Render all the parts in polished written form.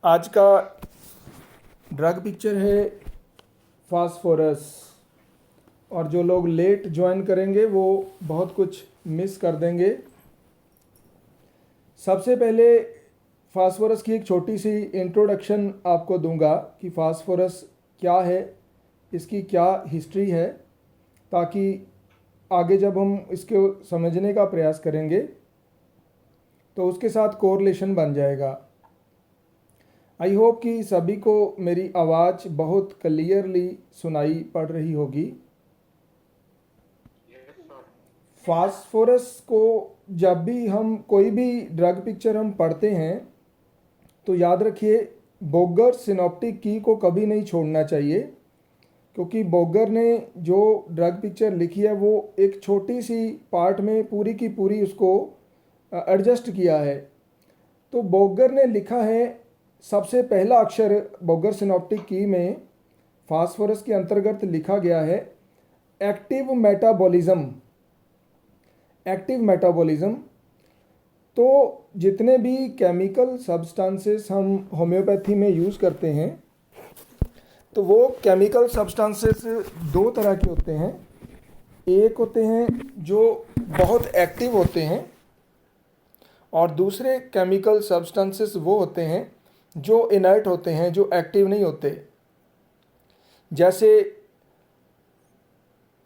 आज का drug picture है फास्फोरस। और जो लोग लेट ज्वाइन करेंगे वो बहुत कुछ मिस कर देंगे। सबसे पहले फास्फोरस की एक छोटी सी इंट्रोडक्शन आपको दूंगा कि फास्फोरस क्या है, इसकी क्या हिस्ट्री है, ताकि आगे जब हम इसको समझने का प्रयास करेंगे तो उसके साथ कोरिलेशन बन जाएगा। आई होप कि सभी को मेरी आवाज़ बहुत क्लियरली सुनाई पड़ रही होगी। फास्फोरस को जब भी हम कोई भी ड्रग पिक्चर हम पढ़ते हैं तो याद रखिए बोगर सिनॉप्टिक की को कभी नहीं छोड़ना चाहिए, क्योंकि बोगर ने जो ड्रग पिक्चर लिखी है वो एक छोटी सी पार्ट में पूरी की पूरी उसको एडजस्ट किया है। तो बोगर ने लिखा है, सबसे पहला अक्षर बोगर सिनॉप्टिक की में फास्फोरस के अंतर्गत लिखा गया है एक्टिव मेटाबॉलिज्म। Active metabolism. तो जितने भी केमिकल सब्सटेंसेस हम होम्योपैथी में यूज़ करते हैं तो वो केमिकल सब्सटेंसेस दो तरह के होते हैं। एक होते हैं जो बहुत एक्टिव होते हैं और दूसरे केमिकल सब्सटेंसेस वो होते हैं जो इनर्ट होते हैं, जो एक्टिव नहीं होते। जैसे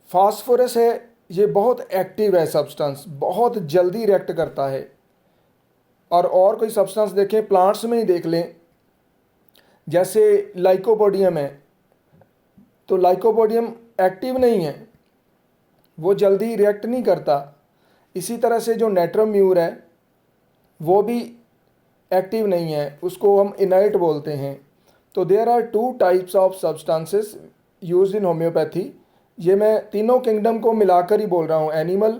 फास्फोरस है, ये बहुत एक्टिव है सब्सटेंस, बहुत जल्दी रिएक्ट करता है। और कोई सब्सटेंस देखें, प्लांट्स में ही देख लें, जैसे लाइकोपोडियम है, तो लाइकोपोडियम एक्टिव नहीं है, वो जल्दी रिएक्ट नहीं करता। इसी तरह से जो नेट्रोम्यूर है वो भी एक्टिव नहीं है, उसको हम इनर्ट बोलते हैं। तो there are two types of substances used in homoeopathy. ये मैं तीनों किंगडम को मिलाकर ही बोल रहा हूँ, एनिमल,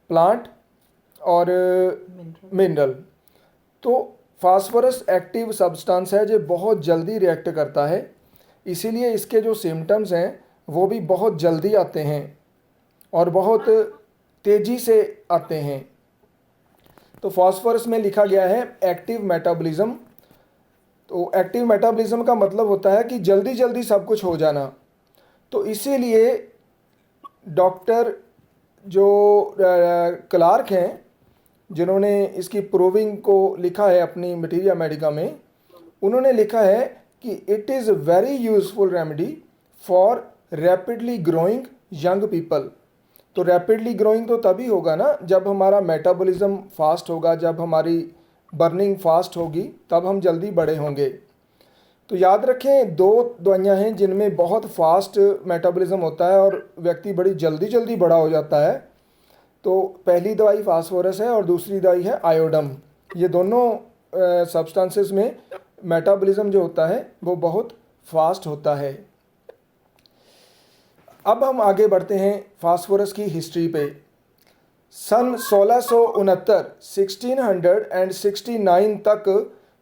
प्लांट और मिनरल। तो फास्फोरस एक्टिव सब्सटेंस है जो बहुत जल्दी रिएक्ट करता है, इसीलिए इसके जो सिम्टम्स हैं वो भी बहुत जल्दी आते हैं और बहुत तेज़ी से आते हैं। तो फास्फोरस में लिखा गया है एक्टिव मेटाबॉलिज्म। तो एक्टिव मेटाबॉलिज्म का मतलब होता है कि जल्दी जल्दी सब कुछ हो जाना। तो इसीलिए डॉक्टर जो क्लार्क हैं, जिन्होंने इसकी प्रूविंग को लिखा है अपनी मटीरिया मेडिका में, उन्होंने लिखा है कि it is very useful remedy for rapidly growing young people. तो रैपिडली ग्रोइंग तो तभी होगा ना जब हमारा मेटाबॉलिज्म फास्ट होगा, जब हमारी बर्निंग फास्ट होगी, तब हम जल्दी बड़े होंगे। तो याद रखें, दो दवाइयाँ हैं जिनमें बहुत फास्ट मेटाबॉलिज्म होता है और व्यक्ति बड़ी जल्दी जल्दी बड़ा हो जाता है। तो पहली दवाई फास्फोरस है और दूसरी दवाई है आयोडम। ये दोनों सब्सटेंसेस में मेटाबॉलिज्म जो होता है वो बहुत फास्ट होता है। अब हम आगे बढ़ते हैं फास्फोरस की हिस्ट्री पे। सन 1669 तक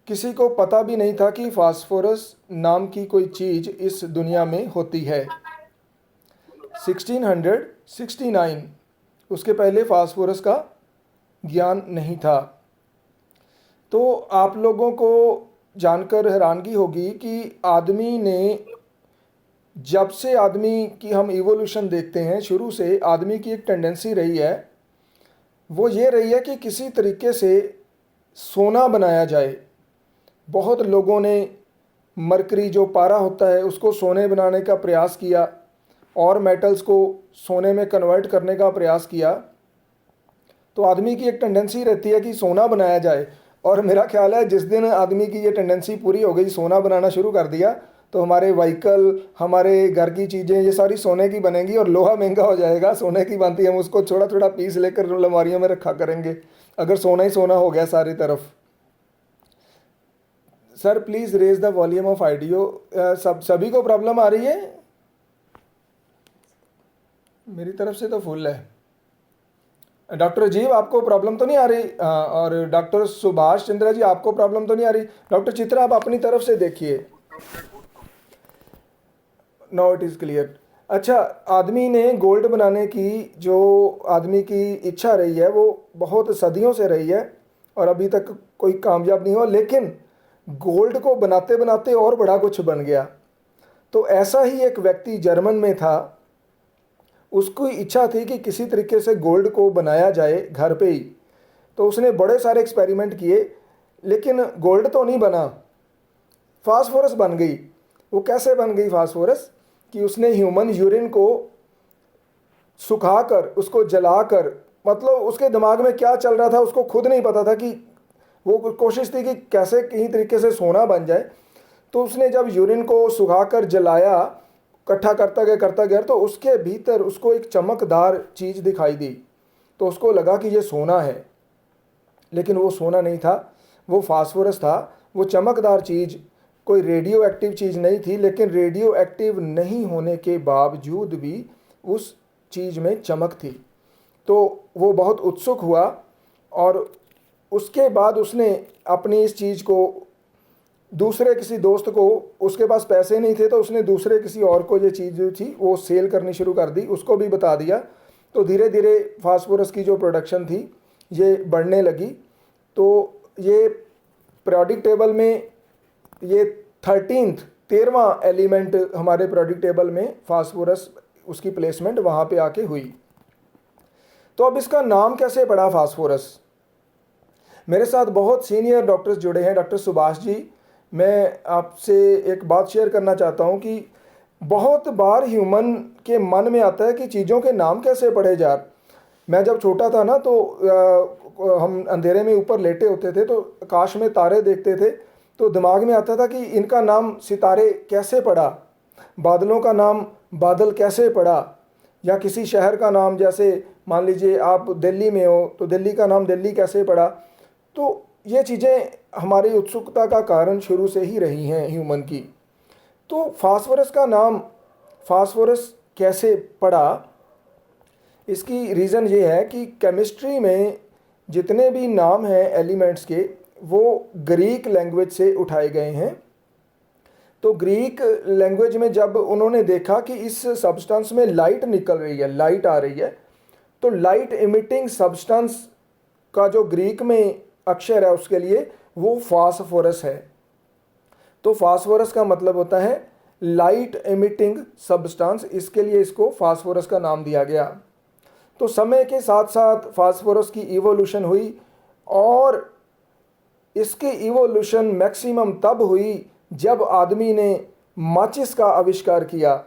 किसी को पता भी नहीं था कि फास्फोरस नाम की कोई चीज़ इस दुनिया में होती है। 1669, उसके पहले फास्फोरस का ज्ञान नहीं था। तो आप लोगों को जानकर हैरानगी होगी कि आदमी ने, जब से आदमी की हम इवोल्यूशन देखते हैं, शुरू से आदमी की एक टेंडेंसी रही है, वो ये रही है कि किसी तरीके से सोना बनाया जाए। बहुत लोगों ने मरकरी जो पारा होता है उसको सोने बनाने का प्रयास किया और मेटल्स को सोने में कन्वर्ट करने का प्रयास किया। तो आदमी की एक टेंडेंसी रहती है कि सोना बनाया जाए, और मेरा ख्याल है जिस दिन आदमी की ये टेंडेंसी पूरी हो गई, सोना बनाना शुरू कर दिया, तो हमारे व्हीकल, हमारे घर की चीज़ें, ये सारी सोने की बनेंगी और लोहा महंगा हो जाएगा। सोने की बनती, हम उसको थोड़ा थोड़ा पीस लेकर अलमारियों में रखा करेंगे अगर सोना ही सोना हो गया सारी तरफ। Sir please raise the volume of audio. सभी को प्रॉब्लम आ रही है? मेरी तरफ से तो फुल है। डॉक्टर अजीब, आपको प्रॉब्लम तो नहीं आ रही? और डॉक्टर सुभाष चंद्रा जी, आपको प्रॉब्लम तो नहीं आ रही? डॉक्टर चित्रा, आप अपनी तरफ से देखिए। No, it is clear. अच्छा, आदमी ने गोल्ड बनाने की जो आदमी की इच्छा रही है वो बहुत सदियों से रही है और अभी तक कोई कामयाब नहीं हुआ। लेकिन गोल्ड को बनाते बनाते और बड़ा कुछ बन गया। तो ऐसा ही एक व्यक्ति जर्मन में था, उसकी इच्छा थी कि किसी तरीके से गोल्ड को बनाया जाए घर पे ही। तो उसने बड़े सारे एक्सपेरिमेंट किए, लेकिन गोल्ड तो नहीं बना, फास्फोरस बन गई। वो कैसे बन गई फास्फोरस? कि उसने ह्यूमन यूरिन को सुखाकर, उसको जलाकर, मतलब उसके दिमाग में क्या चल रहा था उसको खुद नहीं पता था, कि वो कोशिश थी कि कैसे कहीं तरीके से सोना बन जाए। तो उसने जब यूरिन को सुखाकर जलाया, इकट्ठा करता गया तो उसके भीतर उसको एक चमकदार चीज़ दिखाई दी। तो उसको लगा कि ये सोना है, लेकिन वो सोना नहीं था, वो फास्फोरस था। वो चमकदार चीज़ कोई रेडियो एक्टिव चीज़ नहीं थी, लेकिन रेडियो एक्टिव नहीं होने के बावजूद भी उस चीज़ में चमक थी। तो वो बहुत उत्सुक हुआ, और उसके बाद उसने अपनी इस चीज़ को दूसरे किसी दोस्त को, उसके पास पैसे नहीं थे तो उसने दूसरे किसी और को ये चीज़ जो थी वो सेल करनी शुरू कर दी, उसको भी बता दिया। तो धीरे धीरे फास्फोरस की जो प्रोडक्शन थी ये बढ़ने लगी। तो ये पीरियोडिक टेबल में ये 13वां एलिमेंट हमारे पीरियोडिक टेबल में फास्फोरस, उसकी प्लेसमेंट वहाँ पे आके हुई। तो अब इसका नाम कैसे पड़ा फास्फोरस? मेरे साथ बहुत सीनियर डॉक्टर्स जुड़े हैं, डॉक्टर सुभाष जी। मैं आपसे एक बात शेयर करना चाहता हूँ कि बहुत बार ह्यूमन के मन में आता है कि चीज़ों के नाम कैसे पढ़े जा। मैं जब छोटा था ना, तो हम अंधेरे में ऊपर लेटे होते थे, तो आकाश में तारे देखते थे, तो दिमाग में आता था कि इनका नाम सितारे कैसे पड़ा, बादलों का नाम बादल कैसे पड़ा, या किसी शहर का नाम, जैसे मान लीजिए आप दिल्ली में हो तो दिल्ली का नाम दिल्ली कैसे पड़ा। तो ये चीज़ें हमारी उत्सुकता का कारण शुरू से ही रही हैं ह्यूमन की। तो फास्फोरस का नाम फास्फोरस कैसे पड़ा, इसकी रीज़न ये है कि केमिस्ट्री में जितने भी नाम हैं एलिमेंट्स के, वो ग्रीक लैंग्वेज से उठाए गए हैं। तो ग्रीक लैंग्वेज में जब उन्होंने देखा कि इस सब्सटेंस में लाइट निकल रही है, लाइट आ रही है, तो लाइट इमिटिंग सब्सटेंस का जो ग्रीक में अक्षर है उसके लिए वो फास्फोरस है। तो फास्फोरस का मतलब होता है लाइट इमिटिंग सब्सटेंस, इसके लिए इसको फास्फोरस का नाम दिया गया। तो समय के साथ साथ फास्फोरस की इवोल्यूशन हुई, और इसकी इवोल्यूशन मैक्सिमम तब हुई जब आदमी ने माचिस का आविष्कार किया।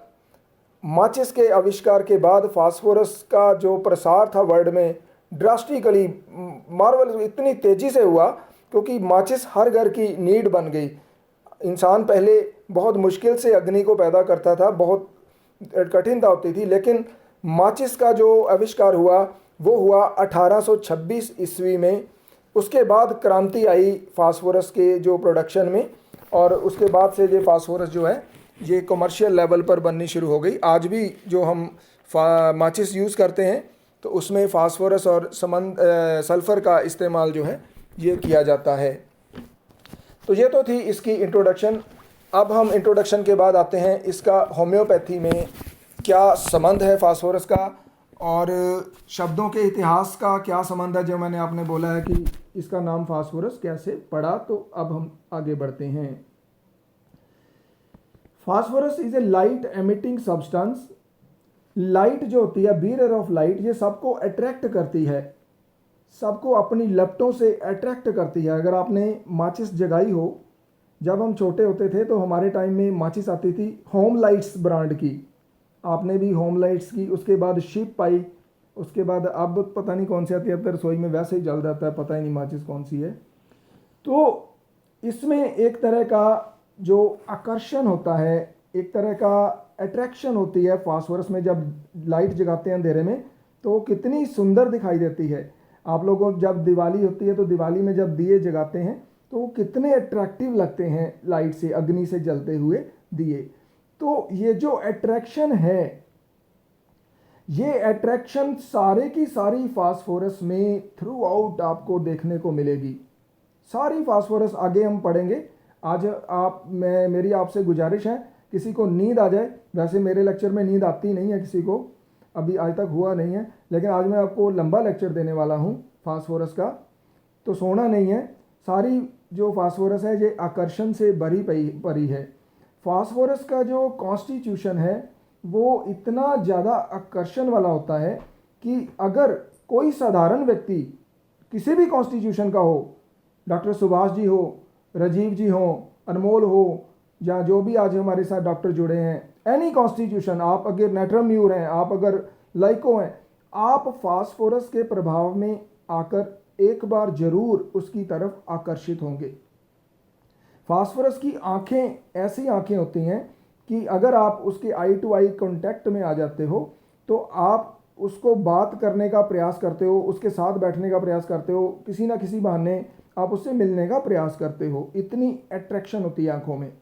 माचिस के आविष्कार के बाद फास्फोरस का जो प्रसार था वर्ल्ड में ड्रास्टिकली, मार्वल इतनी तेज़ी से हुआ, क्योंकि माचिस हर घर की नीड बन गई। इंसान पहले बहुत मुश्किल से अग्नि को पैदा करता था, बहुत कठिनता होती थी, लेकिन माचिस का जो आविष्कार हुआ वो हुआ 1826 ईस्वी में। उसके बाद क्रांति आई फास्फोरस के जो प्रोडक्शन में, और उसके बाद से ये फास्फोरस जो है ये कमर्शियल लेवल पर बननी शुरू हो गई। आज भी जो हम माचिस यूज़ करते हैं तो उसमें फास्फोरस और सल्फ़र का इस्तेमाल जो है ये किया जाता है। तो ये तो थी इसकी इंट्रोडक्शन। अब हम इंट्रोडक्शन के बाद आते हैं इसका होम्योपैथी में क्या संबंध है फास्फोरस का, और शब्दों के इतिहास का क्या संबंध है, जो मैंने आपने बोला है कि इसका नाम फास्फोरस कैसे पड़ा। तो अब हम आगे बढ़ते हैं। Phosphorus is a light emitting substance. Light जो होती है, बीरर ऑफ लाइट, ये सबको अट्रैक्ट करती है, सबको अपनी लपटों से अट्रैक्ट करती है। अगर आपने माचिस जगाई हो, जब हम छोटे होते थे तो हमारे टाइम में माचिस आती थी होम लाइट्स ब्रांड की, आपने भी होम लाइट्स की, उसके बाद शिप आई, उसके बाद अब पता नहीं कौन सी आती है, अब तो रसोई में वैसे ही जल जाता है, पता ही नहीं माचिस कौन सी है। तो इसमें एक तरह का जो आकर्षण होता है, एक तरह का अट्रैक्शन होती है फास्फोरस में। जब लाइट जगाते हैं अंधेरे में तो कितनी सुंदर दिखाई देती है। आप लोगों को जब दिवाली होती है तो दिवाली में जब दिए जगाते हैं तो वो कितने अट्रैक्टिव लगते हैं, लाइट से, अग्नि से जलते हुए दिए। तो ये जो अट्रैक्शन है, ये अट्रैक्शन सारे की सारी फास्फोरस में थ्रू आउट आपको देखने को मिलेगी। सारी फास्फोरस आगे हम पढ़ेंगे। आज मेरी आपसे गुजारिश है, किसी को नींद आ जाए, वैसे मेरे लेक्चर में नींद आती नहीं है किसी को, अभी आज तक हुआ नहीं है, लेकिन आज मैं आपको लंबा लेक्चर देने वाला हूँ फास्फोरस का, तो सोना नहीं है। सारी जो फास्फोरस है ये आकर्षण से भरी परी है। फास्फोरस का जो कॉन्स्टिट्यूशन है वो इतना ज़्यादा आकर्षण वाला होता है कि अगर कोई साधारण व्यक्ति किसी भी कॉन्स्टिट्यूशन का हो, डॉक्टर सुभाष जी हो, राजीव जी हो, अनमोल हो, या जो भी आज हमारे साथ डॉक्टर जुड़े हैं, एनी कॉन्स्टिट्यूशन, आप अगर नेट्रम म्यूर हैं, आप अगर लाइको हैं, आप फास्फोरस के प्रभाव में आकर एक बार जरूर उसकी तरफ आकर्षित होंगे। फास्फोरस की आंखें ऐसी आंखें होती हैं कि अगर आप उसके आई टू आई कांटेक्ट में आ जाते हो तो आप उसको बात करने का प्रयास करते हो, उसके साथ बैठने का प्रयास करते हो, किसी ना किसी बहाने आप उससे मिलने का प्रयास करते हो, इतनी अट्रैक्शन होती है आंखों में।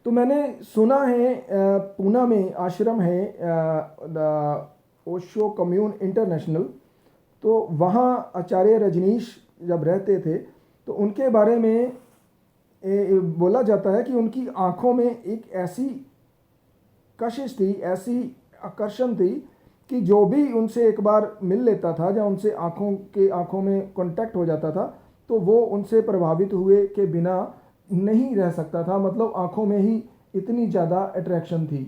तो मैंने सुना है पूना में आश्रम है ओशो कम्यून इंटरनेशनल, तो वहाँ आचार्य रजनीश जब रहते थे तो उनके बारे में बोला जाता है कि उनकी आंखों में एक ऐसी कशिश थी, ऐसी आकर्षण थी कि जो भी उनसे एक बार मिल लेता था या उनसे आंखों में कांटेक्ट हो जाता था तो वो उनसे प्रभावित हुए के बिना नहीं रह सकता था। मतलब आंखों में ही इतनी ज़्यादा अट्रैक्शन थी।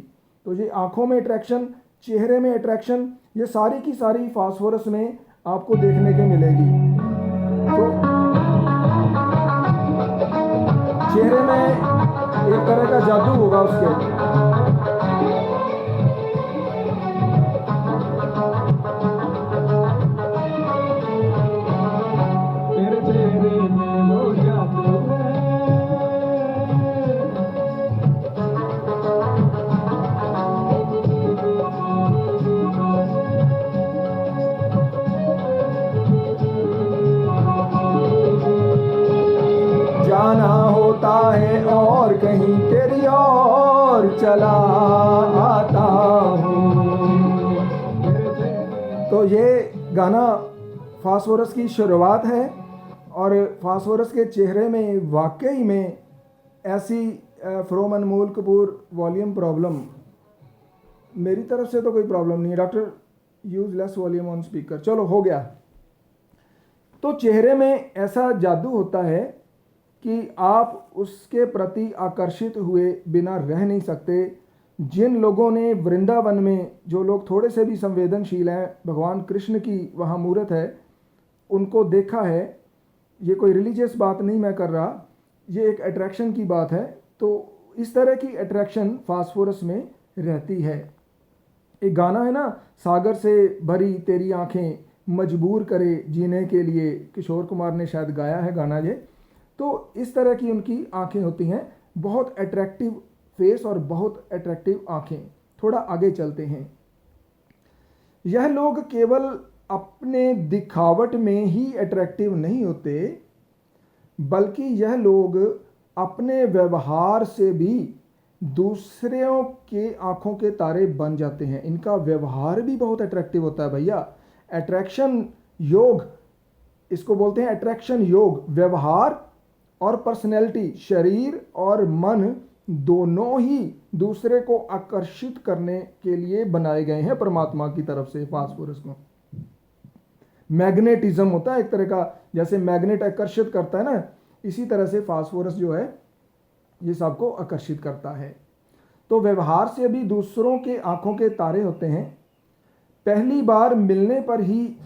तो ये आंखों में अट्रैक्शन, चेहरे में अट्रैक्शन, ये सारी की सारी फास्फोरस में आपको देखने को मिलेगी। तो चेहरे में एक तरह का जादू होगा उसके। जाना होता है और कहीं तेरी और चला आता हूँ। तो ये गाना फास्फोरस की शुरुआत है और फास्फोरस के चेहरे में वाकई में ऐसी from Anmol Kapoor volume problem, मेरी तरफ से तो कोई प्रॉब्लम नहीं है doctor, use less volume on speaker, चलो हो गया। तो चेहरे में ऐसा जादू होता है कि आप उसके प्रति आकर्षित हुए बिना रह नहीं सकते। जिन लोगों ने वृंदावन में, जो लोग थोड़े से भी संवेदनशील हैं, भगवान कृष्ण की वहाँ मूर्त है, उनको देखा है, ये कोई रिलीजियस बात नहीं मैं कर रहा, ये एक अट्रैक्शन की बात है। तो इस तरह की अट्रैक्शन फास्फोरस में रहती है। एक गाना है ना, सागर से भरी तेरी आंखें मजबूर करे जीने के लिए, किशोर कुमार ने शायद गाया है गाना ये। तो इस तरह की उनकी आंखें होती हैं, बहुत अट्रैक्टिव फेस और बहुत अट्रैक्टिव आंखें। थोड़ा आगे चलते हैं। यह लोग केवल अपने दिखावट में ही अट्रैक्टिव नहीं होते, बल्कि यह लोग अपने व्यवहार से भी दूसरों के आंखों के तारे बन जाते हैं। इनका व्यवहार भी बहुत अट्रैक्टिव होता है भैया। अट्रैक्शन योग, इसको बोलते हैं अट्रैक्शन योग। व्यवहार और पर्सनैलिटी, शरीर और मन दोनों ही दूसरे को आकर्षित करने के लिए बनाए गए हैं परमात्मा की तरफ से। फास्फोरस को मैग्नेटिज्म होता है एक तरह का, जैसे मैग्नेट आकर्षित करता है ना, इसी तरह से फास्फोरस जो है ये सबको आकर्षित करता है। तो व्यवहार से भी दूसरों के आंखों के तारे होते हैं। पहली बार मिलने पर ही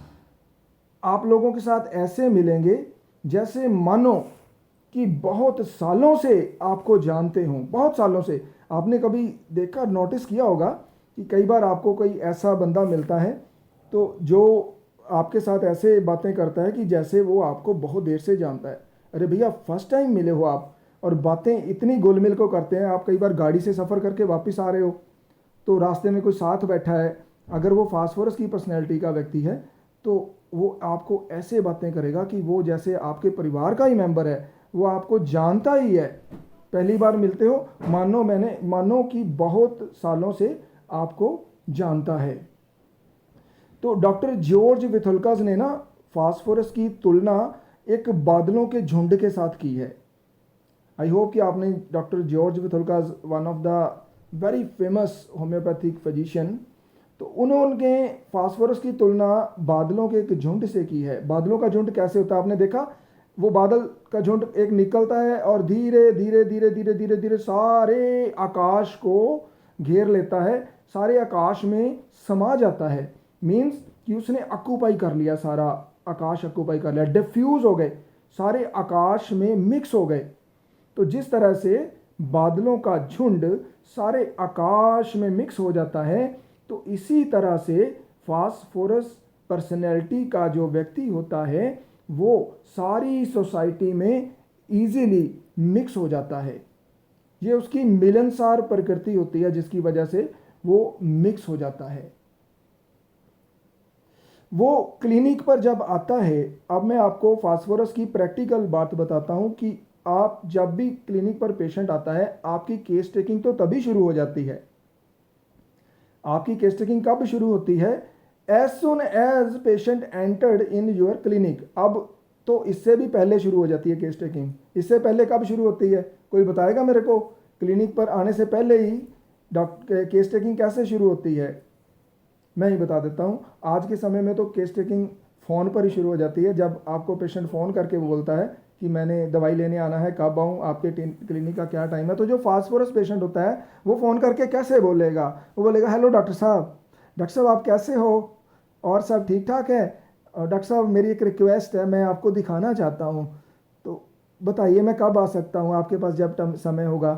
आप लोगों के साथ ऐसे मिलेंगे जैसे मानो कि बहुत सालों से आपको जानते हों, बहुत सालों से। आपने कभी देखा, नोटिस किया होगा कि कई बार आपको कोई ऐसा बंदा मिलता है तो जो आपके साथ ऐसे बातें करता है कि जैसे वो आपको बहुत देर से जानता है। अरे भैया फर्स्ट टाइम मिले हो आप, और बातें इतनी गोलमिल को करते हैं। आप कई बार गाड़ी से सफ़र करके वापस आ रहे हो तो रास्ते में कोई साथ बैठा है, अगर वो फास्फोरस की पर्सनैलिटी का व्यक्ति है तो वो आपको ऐसे बातें करेगा कि वो जैसे आपके परिवार का ही मेंबर है, वो आपको जानता ही है। पहली बार मिलते हो, मानो कि बहुत सालों से आपको जानता है। तो डॉक्टर जॉर्ज विथुल्कास ने ना फास्फोरस की तुलना एक बादलों के झुंड के साथ की है। आई होप कि आपने doctor George Vithoulkas, one of the very famous homeopathic physician, तो उन्होंने फास्फोरस की तुलना बादलों के एक झुंड से की है। बादलों का झुंड कैसे होता है आपने देखा, वो बादल का झुंड एक निकलता है और धीरे धीरे धीरे धीरे धीरे धीरे सारे आकाश को घेर लेता है, सारे आकाश में समा जाता है। मीन्स कि उसने ऑक्यूपाई कर लिया, सारा आकाश ऑक्यूपाई कर लिया, डिफ्यूज हो गए, सारे आकाश में मिक्स हो गए। तो जिस तरह से बादलों का झुंड सारे आकाश में मिक्स हो जाता है, तो इसी तरह से फास्फोरस पर्सनैलिटी का जो व्यक्ति होता है वो सारी सोसाइटी में इजीली मिक्स हो जाता है। ये उसकी मिलनसार प्रकृति होती है जिसकी वजह से वो मिक्स हो जाता है। वो क्लिनिक पर जब आता है, अब मैं आपको फास्फोरस की प्रैक्टिकल बात बताता हूं कि आप जब भी क्लिनिक पर पेशेंट आता है, आपकी केस टेकिंग तो तभी शुरू हो जाती है। आपकी केस टेकिंग कब शुरू होती है? As soon as patient entered in your clinic. अब तो इससे भी पहले शुरू हो जाती है केस टेकिंग। इससे पहले कब शुरू होती है, कोई बताएगा मेरे को? क्लिनिक पर आने से पहले ही डॉक्टर केस टेकिंग कैसे शुरू होती है? मैं ही बता देता हूँ। आज के समय में तो केस टेकिंग फ़ोन पर ही शुरू हो जाती है। जब आपको पेशेंट फ़ोन करके बोलता है कि मैंने दवाई लेने आना है, कब आऊँ, आपके क्लिनिक का क्या टाइम है, तो जो फास्फोरस पेशेंट होता है वो फ़ोन करके कैसे बोलेगा? वो बोलेगा, हेलो डॉक्टर साहब आप कैसे हो, और सब ठीक ठाक है? और डॉक्टर साहब मेरी एक रिक्वेस्ट है, मैं आपको दिखाना चाहता हूँ, तो बताइए मैं कब आ सकता हूँ आपके पास, जब समय होगा।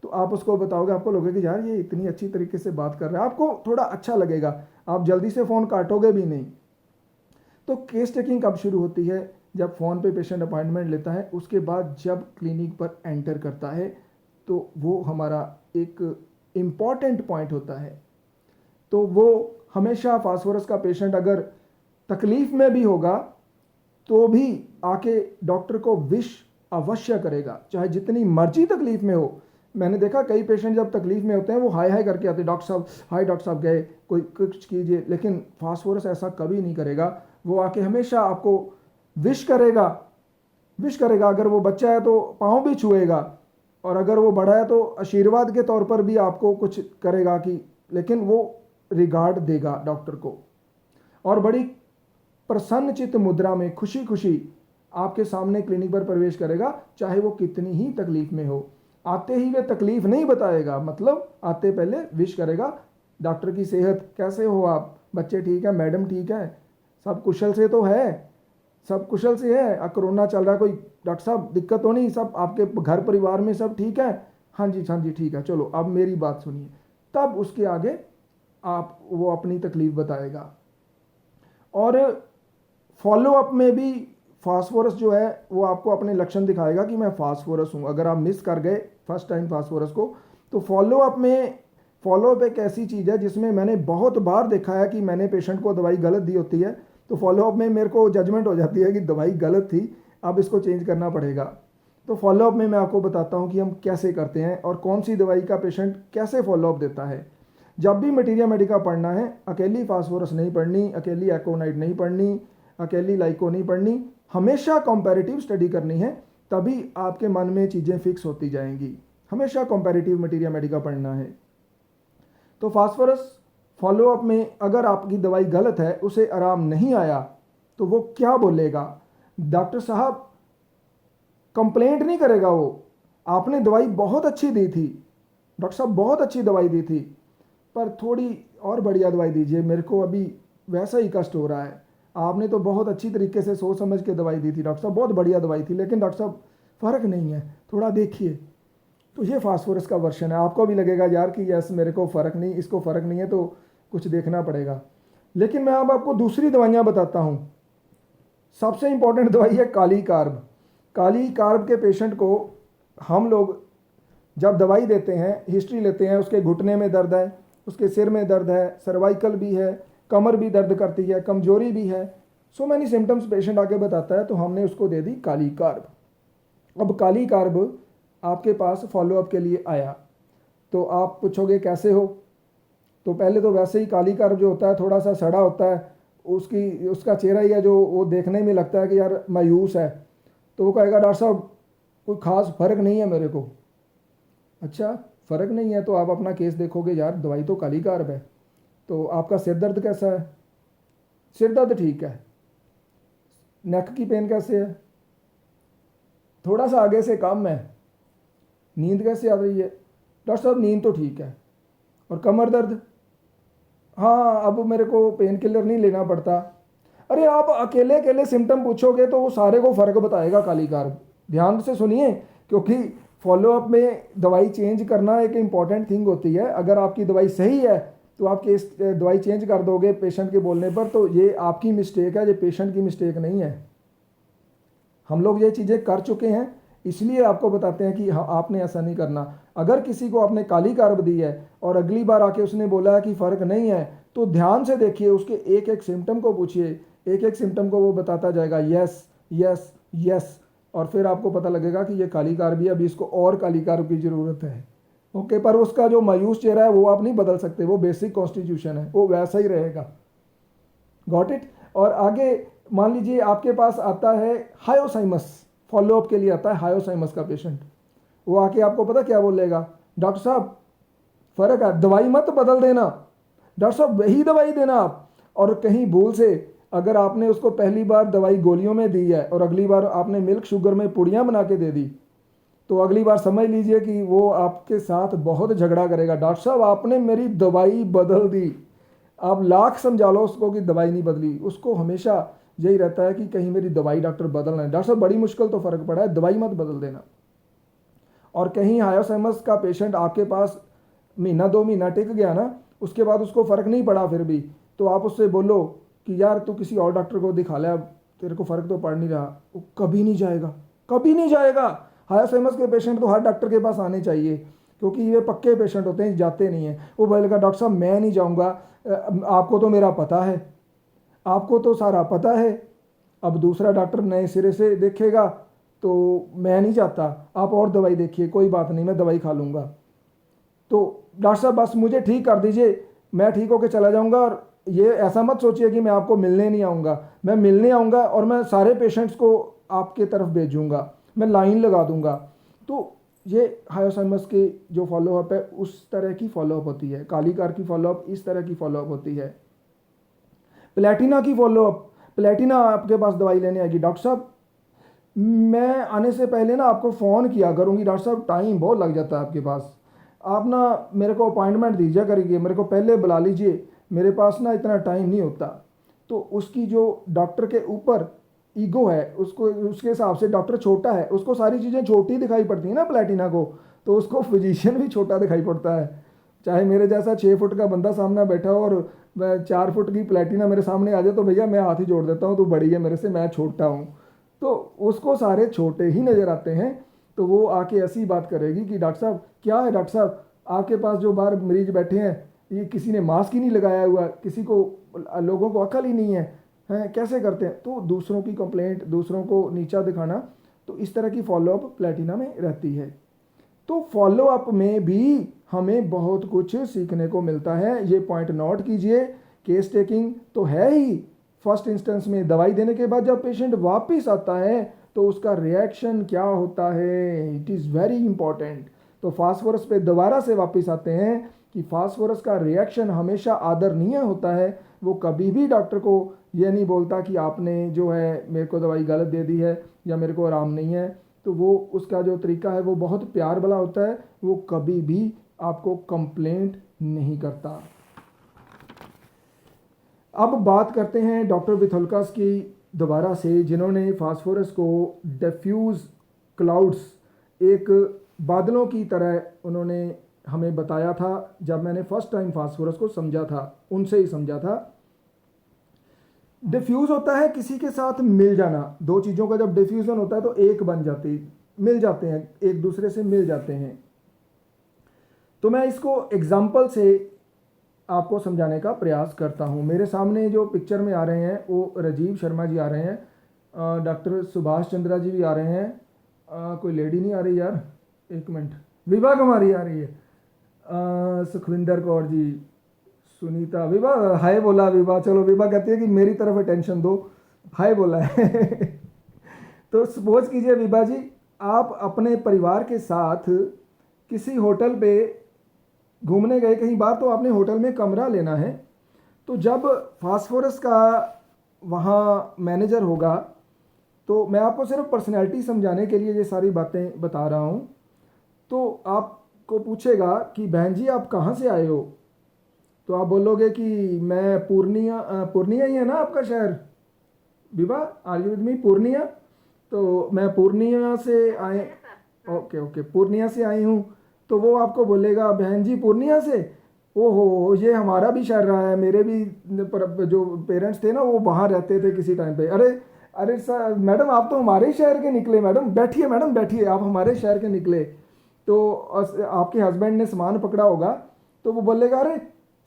तो आप उसको बताओगे, आपको लगेगा कि यार ये इतनी अच्छी तरीके से बात कर रहा है, आपको थोड़ा अच्छा लगेगा, आप जल्दी से फ़ोन काटोगे भी नहीं। तो केस टेकिंग कब शुरू होती है? जब फ़ोन पे पेशेंट अपॉइंटमेंट लेता है, उसके बाद जब क्लिनिक पर एंटर करता है, तो वो हमारा एक इम्पॉर्टेंट पॉइंट होता है। तो वो हमेशा फास्फोरस का पेशेंट अगर तकलीफ़ में भी होगा तो भी आके डॉक्टर को विश अवश्य करेगा, चाहे जितनी मर्जी तकलीफ़ में हो। मैंने देखा कई पेशेंट जब तकलीफ़ में होते हैं वो हाय हाय करके आते हैं, डॉक्टर साहब हाय, डॉक्टर साहब गए, कोई कुछ कीजिए। लेकिन फास्फोरस ऐसा कभी नहीं करेगा। वो आके हमेशा आपको विश करेगा, अगर वो बच्चा है तो पाँव भी छुएगा, और अगर वो बड़ा है तो आशीर्वाद के तौर पर भी आपको कुछ करेगा कि, लेकिन वो रिगार्ड देगा डॉक्टर को, और बड़ी प्रसन्नचित्त मुद्रा में खुशी खुशी आपके सामने क्लिनिक पर प्रवेश करेगा, चाहे वो कितनी ही तकलीफ में हो। आते ही वे तकलीफ नहीं बताएगा, मतलब आते पहले विश करेगा, डॉक्टर की सेहत कैसे हो आप, बच्चे ठीक है, मैडम ठीक है, सब कुशल से तो है, सब कुशल से है, कोरोना चल रहा है, कोई डॉक्टर साहब दिक्कत तो नहीं, सब आपके घर परिवार में सब ठीक है? हाँ जी ठीक है, चलो अब मेरी बात सुनिए। तब उसके आगे वो अपनी तकलीफ बताएगा। और फॉलो अप में भी फास्फोरस जो है वो आपको अपने लक्षण दिखाएगा कि मैं फास्फोरस हूँ। अगर आप मिस कर गए फर्स्ट टाइम फास्फोरस को, तो फॉलो अप एक ऐसी चीज़ है जिसमें मैंने बहुत बार देखा है कि मैंने पेशेंट को दवाई गलत दी होती है, तो फॉलो अप में मेरे को जजमेंट हो जाती है कि दवाई गलत थी, अब इसको चेंज करना पड़ेगा। तो फॉलो अप में मैं आपको बताता हूँ कि हम कैसे करते हैं और कौन सी दवाई का पेशेंट कैसे फॉलो अप देता है। जब भी मटीरिया मेडिका पढ़ना है, अकेली फास्फोरस नहीं पढ़नी, अकेली एकोनाइट नहीं पढ़नी, अकेली लाइको नहीं पढ़नी, हमेशा कंपैरेटिव स्टडी करनी है, तभी आपके मन में चीज़ें फिक्स होती जाएंगी। हमेशा कंपैरेटिव मटीरिया मेडिका पढ़ना है। तो फास्फोरस फॉलो अप में अगर आपकी दवाई गलत है, उसे आराम नहीं आया, तो वो क्या बोलेगा? डॉक्टर साहब कंप्लेंट नहीं करेगा वो, आपने दवाई बहुत अच्छी दी थी, डॉक्टर साहब बहुत अच्छी दवाई दी थी, पर थोड़ी और बढ़िया दवाई दीजिए, मेरे को अभी वैसा ही कष्ट हो रहा है, आपने तो बहुत अच्छी तरीके से सोच समझ के दवाई दी थी डॉक्टर साहब, बहुत बढ़िया दवाई थी, लेकिन डॉक्टर साहब फ़र्क नहीं है, थोड़ा देखिए। तो ये फास्फोरस का वर्शन है। आपको भी लगेगा यार कि यस मेरे को फ़र्क नहीं, इसको फ़र्क नहीं है, तो कुछ देखना पड़ेगा। लेकिन मैं अब आपको दूसरी दवाइयाँ बताता हूँ। सबसे इंपॉर्टेंट दवाई है काली कार्ब। काली कार्ब के पेशेंट को हम लोग जब दवाई देते हैं, हिस्ट्री लेते हैं, उसके घुटने में दर्द है, उसके सिर में दर्द है, सर्वाइकल भी है, कमर भी दर्द करती है, कमजोरी भी है, सो मैनी सिम्टम्स पेशेंट आके बताता है, तो हमने उसको दे दी काली कार्ब। अब काली कार्ब आपके पास फॉलोअप के लिए आया, तो आप पूछोगे कैसे हो, तो पहले तो वैसे ही काली कार्ब जो होता है थोड़ा सा सड़ा होता है, उसका चेहरा ही है जो वो देखने में लगता है कि यार मायूस है, तो वो कहेगा डॉक्टर साहब कोई ख़ास फ़र्क नहीं है मेरे को। अच्छा फ़र्क नहीं है, तो आप अपना केस देखोगे, यार दवाई तो काली कार्ब है, तो आपका सिर दर्द कैसा है? सिर दर्द ठीक है। नेक की पेन कैसे है? थोड़ा सा आगे से कम है, नींद कैसे आ रही है? डॉक्टर साहब नींद तो ठीक है, और कमर दर्द? हाँ, अब मेरे को पेन किलर नहीं लेना पड़ता। अरे आप अकेले अकेले सिम्टम पूछोगे तो वो सारे को फ़र्क बताएगा काली कार्ब। ध्यान से सुनिए, क्योंकि फॉलोअप में दवाई चेंज करना एक इम्पॉर्टेंट थिंग होती है। अगर आपकी दवाई सही है तो आप केस दवाई चेंज कर दोगे पेशेंट के बोलने पर, तो ये आपकी मिस्टेक है, ये पेशेंट की मिस्टेक नहीं है। हम लोग ये चीज़ें कर चुके हैं, इसलिए आपको बताते हैं कि हाँ, आपने ऐसा नहीं करना। अगर किसी को आपने काली कार्ब दी है और अगली बार आके उसने बोला है कि फ़र्क नहीं है, तो ध्यान से देखिए, उसके एक एक सिम्टम को पूछिए, एक एक सिम्टम को वो बताता जाएगा यस यस यस, और फिर आपको पता लगेगा कि ये काली कार्ब है, अभी इसको और काली कार्ब की ज़रूरत है। ओके, पर उसका जो मायूस चेहरा है वो आप नहीं बदल सकते, वो बेसिक कॉन्स्टिट्यूशन है, वो वैसा ही रहेगा। Got it? और आगे मान लीजिए आपके पास आता है हायोसाइमस, फॉलोअप के लिए आता है हायोसाइमस का पेशेंट। वो आके आपको पता क्या बोलेगा? डॉक्टर साहब फ़र्क है, दवाई मत बदल देना, डॉक्टर साहब वही दवाई देना आप। और कहीं भूल से अगर आपने उसको पहली बार दवाई गोलियों में दी है और अगली बार आपने मिल्क शुगर में पुड़ियाँ बना के दे दी, तो अगली बार समझ लीजिए कि वो आपके साथ बहुत झगड़ा करेगा। डॉक्टर साहब आपने मेरी दवाई बदल दी। आप लाख समझा लो उसको कि दवाई नहीं बदली, उसको हमेशा यही रहता है कि कहीं मेरी दवाई डॉक्टर बदलना है। डॉक्टर साहब बड़ी मुश्किल तो फ़र्क पड़ा है, दवाई मत बदल देना। और कहीं हायोसाइमस का पेशेंट आपके पास महीना 2 महीना टिक गया ना, उसके बाद उसको फ़र्क नहीं पड़ा फिर भी, तो आप उससे बोलो कि यार तू किसी और डॉक्टर को दिखा ले, अब तेरे को फ़र्क तो पड़ नहीं रहा। वो कभी नहीं जाएगा, कभी नहीं जाएगा। हायोसाइमस के पेशेंट तो हर डॉक्टर के पास आने चाहिए, क्योंकि ये पक्के पेशेंट होते हैं, जाते नहीं हैं। वो बोलेगा डॉक्टर साहब मैं नहीं जाऊँगा, आपको तो मेरा पता है, आपको तो सारा पता है। अब दूसरा डॉक्टर नए सिरे से देखेगा तो मैं नहीं चाहता, आप और दवाई देखिए, कोई बात नहीं मैं दवाई खा लूँगा। तो डॉक्टर साहब बस मुझे ठीक कर दीजिए, मैं ठीक होकर चला जाऊँगा। और ये ऐसा मत सोचिए कि मैं आपको मिलने नहीं आऊँगा, मैं मिलने आऊँगा और मैं सारे पेशेंट्स को आपके तरफ भेजूँगा, मैं लाइन लगा दूँगा। तो ये हायोसाइमस की जो फॉलोअप है उस तरह की फॉलोअप होती है, काली कार्ब की फॉलोअप इस तरह की फॉलोअप होती है। प्लेटिना की फॉलोअप, प्लेटिना आपके पास दवाई लेने आएगी, डॉक्टर साहब मैं आने से पहले ना आपको फ़ोन किया करूँगी, डॉक्टर साहब टाइम बहुत लग जाता है आपके पास, आप ना मेरे को अपॉइंटमेंट दीजिए करिए, मेरे को पहले बुला लीजिए, मेरे पास ना इतना टाइम नहीं होता। तो उसकी जो डॉक्टर के ऊपर ईगो है, उसको उसके हिसाब से डॉक्टर छोटा है, उसको सारी चीज़ें छोटी दिखाई पड़ती हैं ना प्लेटिना को, तो उसको फिजिशियन भी छोटा दिखाई पड़ता है। चाहे मेरे जैसा 6 फुट का बंदा सामने बैठा हो और 4 फुट की प्लेटिना मेरे सामने आ जाए, तो भैया मैं हाथ ही जोड़ देता हूँ, तू बड़ी है मेरे से, मैं छोटा हूँ। तो उसको सारे छोटे ही नज़र आते हैं। तो वो आके ऐसी बात करेगी कि डॉक्टर साहब क्या है, डॉक्टर साहब आपके पास जो बाहर मरीज बैठे हैं ये किसी ने मास्क ही नहीं लगाया हुआ, किसी को, लोगों को अकल ही नहीं है, हैं कैसे करते हैं। तो दूसरों की कंप्लेंट, दूसरों को नीचा दिखाना, तो इस तरह की फॉलोअप प्लेटिना में रहती है। तो फॉलोअप में भी हमें बहुत कुछ सीखने को मिलता है, ये पॉइंट नोट कीजिए। केस टेकिंग तो है ही, फर्स्ट इंस्टेंस में दवाई देने के बाद जब पेशेंट वापस आता है तो उसका रिएक्शन क्या होता है, इट इज़ वेरी इंपॉर्टेंट। तो फास्फोरस पे दोबारा से वापस आते हैं कि फास्फोरस का रिएक्शन हमेशा आदरणीय होता है। वो कभी भी डॉक्टर को ये नहीं बोलता कि आपने जो है मेरे को दवाई गलत दे दी है या मेरे को आराम नहीं है। तो वो उसका जो तरीका है वो बहुत प्यार वाला होता है, वो कभी भी आपको कंप्लेंट नहीं करता। अब बात करते हैं डॉक्टर विथोल्कास की दोबारा से, जिन्होंने फास्फोरस को डिफ्यूज क्लाउड्स, एक बादलों की तरह उन्होंने हमें बताया था। जब मैंने फर्स्ट टाइम फास्फोरस को समझा था, उनसे ही समझा था। डिफ्यूज़ होता है किसी के साथ मिल जाना, दो चीज़ों का जब डिफ्यूज़न होता है तो एक बन जाती, मिल जाते हैं, एक दूसरे से मिल जाते हैं। तो मैं इसको एग्जाम्पल से आपको समझाने का प्रयास करता हूँ। मेरे सामने जो पिक्चर में आ रहे हैं वो राजीव शर्मा जी आ रहे हैं, डॉक्टर सुभाष चंद्रा जी भी आ रहे हैं, कोई लेडी नहीं आ रही यार, एक मिनट, विभा कुमारी आ रही है, सुखविंदर कौर जी, सुनीता, विभा हाय बोला, विभा चलो, विभा कहती है कि मेरी तरफ अटेंशन दो, हाय बोला है। तो सपोज कीजिए विभा जी आप अपने परिवार के साथ किसी होटल पे घूमने गए कहीं बाहर, तो आपने होटल में कमरा लेना है। तो जब फास्फोरस का वहाँ मैनेजर होगा तो मैं आपको सिर्फ पर्सनैलिटी समझाने के लिए ये सारी बातें बता रहा हूँ। तो आपको पूछेगा कि बहन जी आप कहाँ से आए हो, तो आप बोलोगे कि मैं पूर्णिया ही है ना आपका शहर, Vibha are you with me, Purnia. तो मैं पूर्णिया से आए, ओके ओके, पूर्णिया से आई हूँ। तो वो आपको बोलेगा बहन जी पूर्णिया से, ओहो ये हमारा भी शहर रहा है, मेरे भी जो पेरेंट्स थे ना वो बाहर रहते थे किसी टाइम पे। अरे अरे सर मैडम आप तो हमारे शहर के निकले, मैडम बैठिए आप हमारे शहर के निकले। तो आपके हस्बैंड ने सामान पकड़ा होगा, तो वो बोलेगा अरे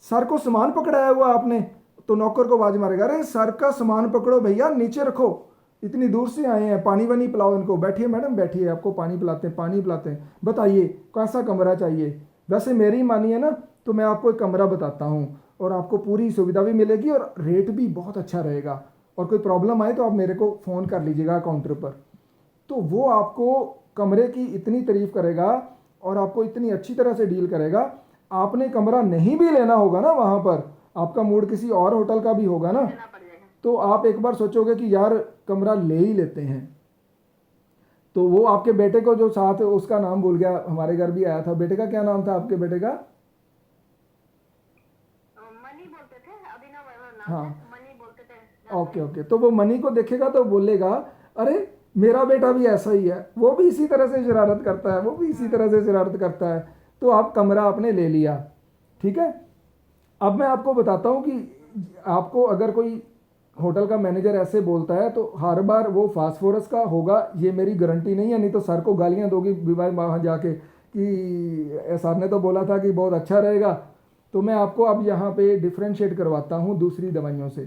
सर को सामान पकड़ाया हुआ आपने, तो नौकर को आवाज मारेगा अरे सर का सामान पकड़ो भैया, नीचे रखो, इतनी दूर से आए हैं, पानी वानी पिलाओ इनको, बैठिए मैडम बैठिए, आपको पानी पिलाते हैं, बताइए कैसा कमरा चाहिए। वैसे मेरी मानिए ना तो मैं आपको एक कमरा बताता हूँ और आपको पूरी सुविधा भी मिलेगी और रेट भी बहुत अच्छा रहेगा, और कोई प्रॉब्लम आए तो आप मेरे को फ़ोन कर लीजिएगा काउंटर पर। तो वो आपको कमरे की इतनी तारीफ़ करेगा और आपको इतनी अच्छी तरह से डील करेगा। आपने कमरा नहीं भी लेना होगा ना, वहाँ पर आपका मूड किसी और होटल का भी होगा ना, तो आप एक बार सोचोगे कि यार कमरा ले ही लेते हैं। तो वो आपके बेटे को जो साथ, उसका नाम भूल गया, हमारे घर भी आया था, बेटे का क्या नाम था आपके बेटे का? मनी बोलते थे, अभिनव नाम हाँ है, मनी बोलते थे। ओके ओके, तो वो मनी को देखेगा तो बोलेगा अरे मेरा बेटा भी ऐसा ही है, वो भी इसी तरह से शरारत करता है, वो भी इसी तरह से शरारत करता है। तो आप कमरा आपने ले लिया, ठीक है। अब मैं आपको बताता हूँ कि आपको अगर कोई होटल का मैनेजर ऐसे बोलता है तो हर बार वो फास्फोरस का होगा ये मेरी गारंटी नहीं है, नहीं तो सर को गालियाँ दोगी विवाह वहाँ जाके कि सर ने तो बोला था कि बहुत अच्छा रहेगा। तो मैं आपको अब यहाँ पे डिफ्रेंशिएट करवाता हूँ दूसरी दवाइयों से,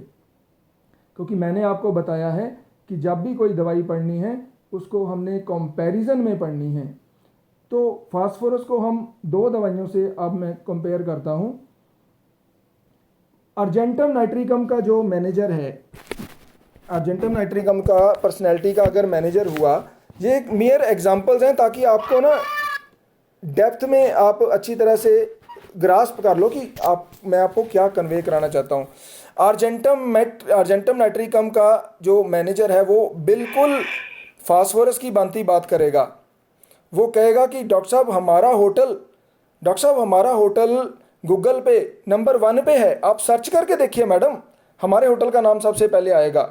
क्योंकि मैंने आपको बताया है कि जब भी कोई दवाई पढ़नी है उसको हमने कंपैरिजन में पढ़नी है। तो फास्फोरस को हम दो दवाइयों से अब मैं कंपेयर करता हूँ। अर्जेंटम नाइट्रिकम का जो मैनेजर है, अर्जेंटम नाइट्रिकम का पर्सनैलिटी का अगर मैनेजर हुआ, ये एक मेयर एग्जांपल्स हैं ताकि आपको ना डेप्थ में आप अच्छी तरह से ग्रास्प कर लो कि मैं आपको क्या कन्वे कराना चाहता हूँ। अर्जेंटम नाइट्रिकम का जो मैनेजर है वो बिल्कुल फास्फोरस की भांति बात करेगा। वो कहेगा कि डॉक्टर साहब हमारा होटल गूगल पे नंबर 1 पे है, आप सर्च करके देखिए मैडम, हमारे होटल का नाम सबसे पहले आएगा।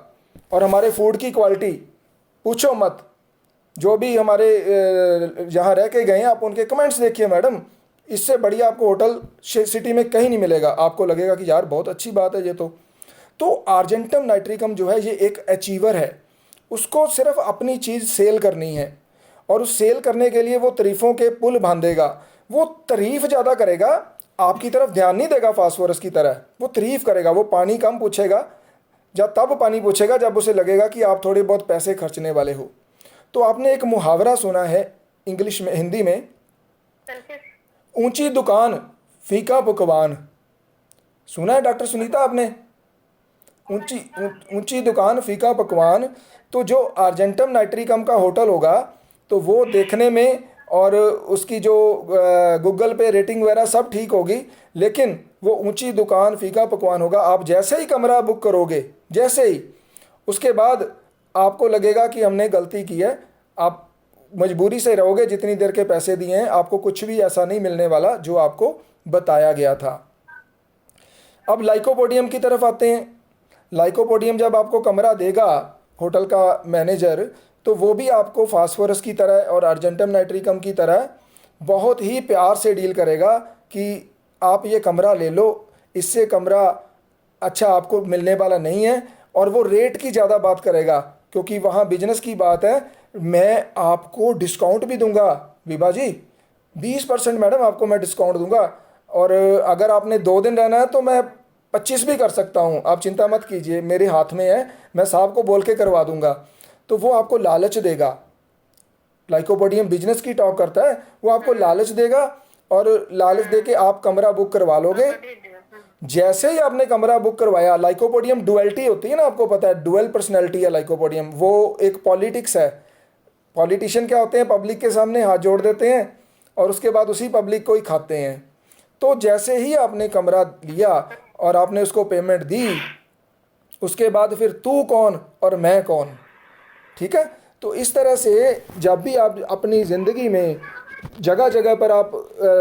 और हमारे फूड की क्वालिटी पूछो मत, जो भी हमारे यहाँ रह के गए हैं आप उनके कमेंट्स देखिए मैडम, इससे बढ़िया आपको होटल सिटी में कहीं नहीं मिलेगा। आपको लगेगा कि यार बहुत अच्छी बात है ये तो अर्जेंटम नाइट्रिकम जो है ये एक अचीवर है, उसको सिर्फ अपनी चीज़ सेल करनी है और उस सेल करने के लिए वो तारीफ़ों के पुल बांधेगा। वो तारीफ़ ज़्यादा करेगा, आपकी तरफ ध्यान नहीं देगा फास्फोरस की तरह, वो तारीफ़ करेगा। वो पानी कम पूछेगा, जब तब पानी पूछेगा जब उसे लगेगा कि आप थोड़े बहुत पैसे खर्चने वाले हो। तो आपने एक मुहावरा सुना है इंग्लिश में, हिंदी में, ऊंची दुकान फीका पकवान, सुना है डॉक्टर सुनीता आपने? ऊंची दुकान फीका पकवान। तो जो अर्जेंटम नाइट्रिकम का होटल होगा तो वो देखने में और उसकी जो गूगल पे रेटिंग वगैरह सब ठीक होगी, लेकिन वो ऊंची दुकान फीका पकवान होगा। आप जैसे ही कमरा बुक करोगे, जैसे ही, उसके बाद आपको लगेगा कि हमने गलती की है, आप मजबूरी से रहोगे, जितनी देर के पैसे दिए हैं आपको कुछ भी ऐसा नहीं मिलने वाला जो आपको बताया गया था। अब लाइकोपोडियम की तरफ आते हैं। लाइकोपोडियम जब आपको कमरा देगा होटल का मैनेजर, तो वो भी आपको फास्फोरस की तरह और अर्जेंटम नाइट्रिकम की तरह बहुत ही प्यार से डील करेगा कि आप ये कमरा ले लो, इससे कमरा अच्छा आपको मिलने वाला नहीं है। और वो रेट की ज़्यादा बात करेगा क्योंकि वहाँ बिजनेस की बात है। मैं आपको डिस्काउंट भी दूंगा विभा जी, 20% मैडम आपको मैं डिस्काउंट दूंगा, और अगर आपने 2 दिन रहना है तो मैं 25 भी कर सकता हूँ, आप चिंता मत कीजिए, मेरे हाथ में है, मैं साहब को बोल के करवा दूंगा। तो वो आपको लालच देगा। लाइकोपोडियम बिजनेस की टॉक करता है, वो आपको लालच देगा और लालच दे के आप कमरा बुक करवा लोगे। जैसे ही आपने कमरा बुक करवाया, लाइकोपोडियम डुअलिटी होती है ना, आपको पता है डुअल पर्सनैलिटी है लाइकोपोडियम, वो एक पॉलिटिक्स है। पॉलिटिशियन क्या होते हैं, पब्लिक के सामने हाथ जोड़ देते हैं और उसके बाद उसी पब्लिक को ही खाते हैं। तो जैसे ही आपने कमरा लिया और आपने उसको पेमेंट दी, उसके बाद फिर तू कौन और मैं कौन, ठीक है। तो इस तरह से जब भी आप अपनी ज़िंदगी में जगह जगह पर आप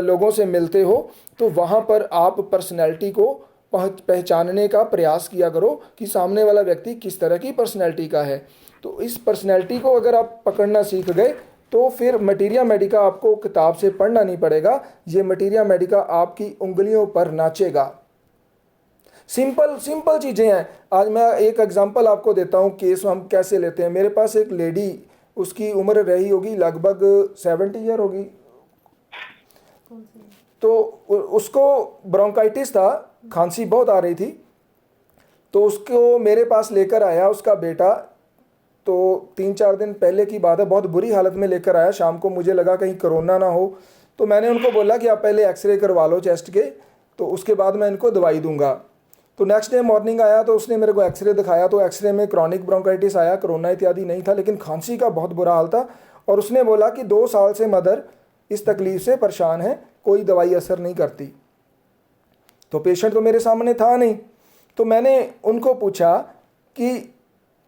लोगों से मिलते हो तो वहाँ पर आप पर्सनैलिटी को पहचानने का प्रयास किया करो कि सामने वाला व्यक्ति किस तरह की पर्सनैलिटी का है। तो इस पर्सनैलिटी को अगर आप पकड़ना सीख गए तो फिर मटीरिया मेडिका आपको किताब से पढ़ना नहीं पड़ेगा, ये मटीरिया मेडिका आपकी उंगलियों पर नाचेगा। सिंपल सिंपल चीज़ें हैं। आज मैं एक एग्जांपल आपको देता हूँ, केस हम कैसे लेते हैं। मेरे पास एक लेडी, उसकी उम्र रही होगी लगभग 70 ईयर होगी, तो उसको ब्रोंकाइटिस था, खांसी बहुत आ रही थी। तो उसको मेरे पास लेकर आया उसका बेटा, तो 3-4 दिन पहले की बात है, बहुत बुरी हालत में लेकर आया। शाम को मुझे लगा कहीं कोरोना ना हो, तो मैंने उनको बोला कि आप पहले एक्सरे करवा लो चेस्ट के, तो उसके बाद मैं इनको दवाई दूंगा। तो नेक्स्ट डे मॉर्निंग आया तो उसने मेरे को एक्सरे दिखाया, तो एक्सरे में क्रॉनिक ब्रोंकाइटिस आया, कोरोना इत्यादि नहीं था, लेकिन खांसी का बहुत बुरा हाल था। और उसने बोला कि 2 साल से मदर इस तकलीफ से परेशान है, कोई दवाई असर नहीं करती। तो पेशेंट तो मेरे सामने था नहीं, तो मैंने उनको पूछा कि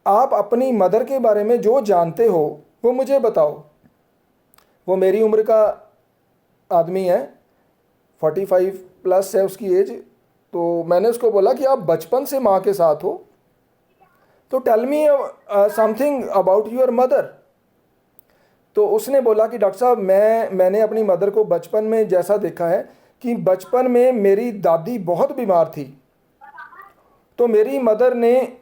आप अपनी मदर के बारे में जो जानते हो वो मुझे बताओ। वो मेरी उम्र का आदमी है, 45 प्लस है उसकी एज। तो मैंने उसको बोला कि आप बचपन से माँ के साथ हो, तो tell me something about your mother. तो उसने बोला कि डॉक्टर साहब मैंने अपनी मदर को बचपन में जैसा देखा है कि बचपन में मेरी दादी बहुत बीमार थी, तो मेरी मदर ने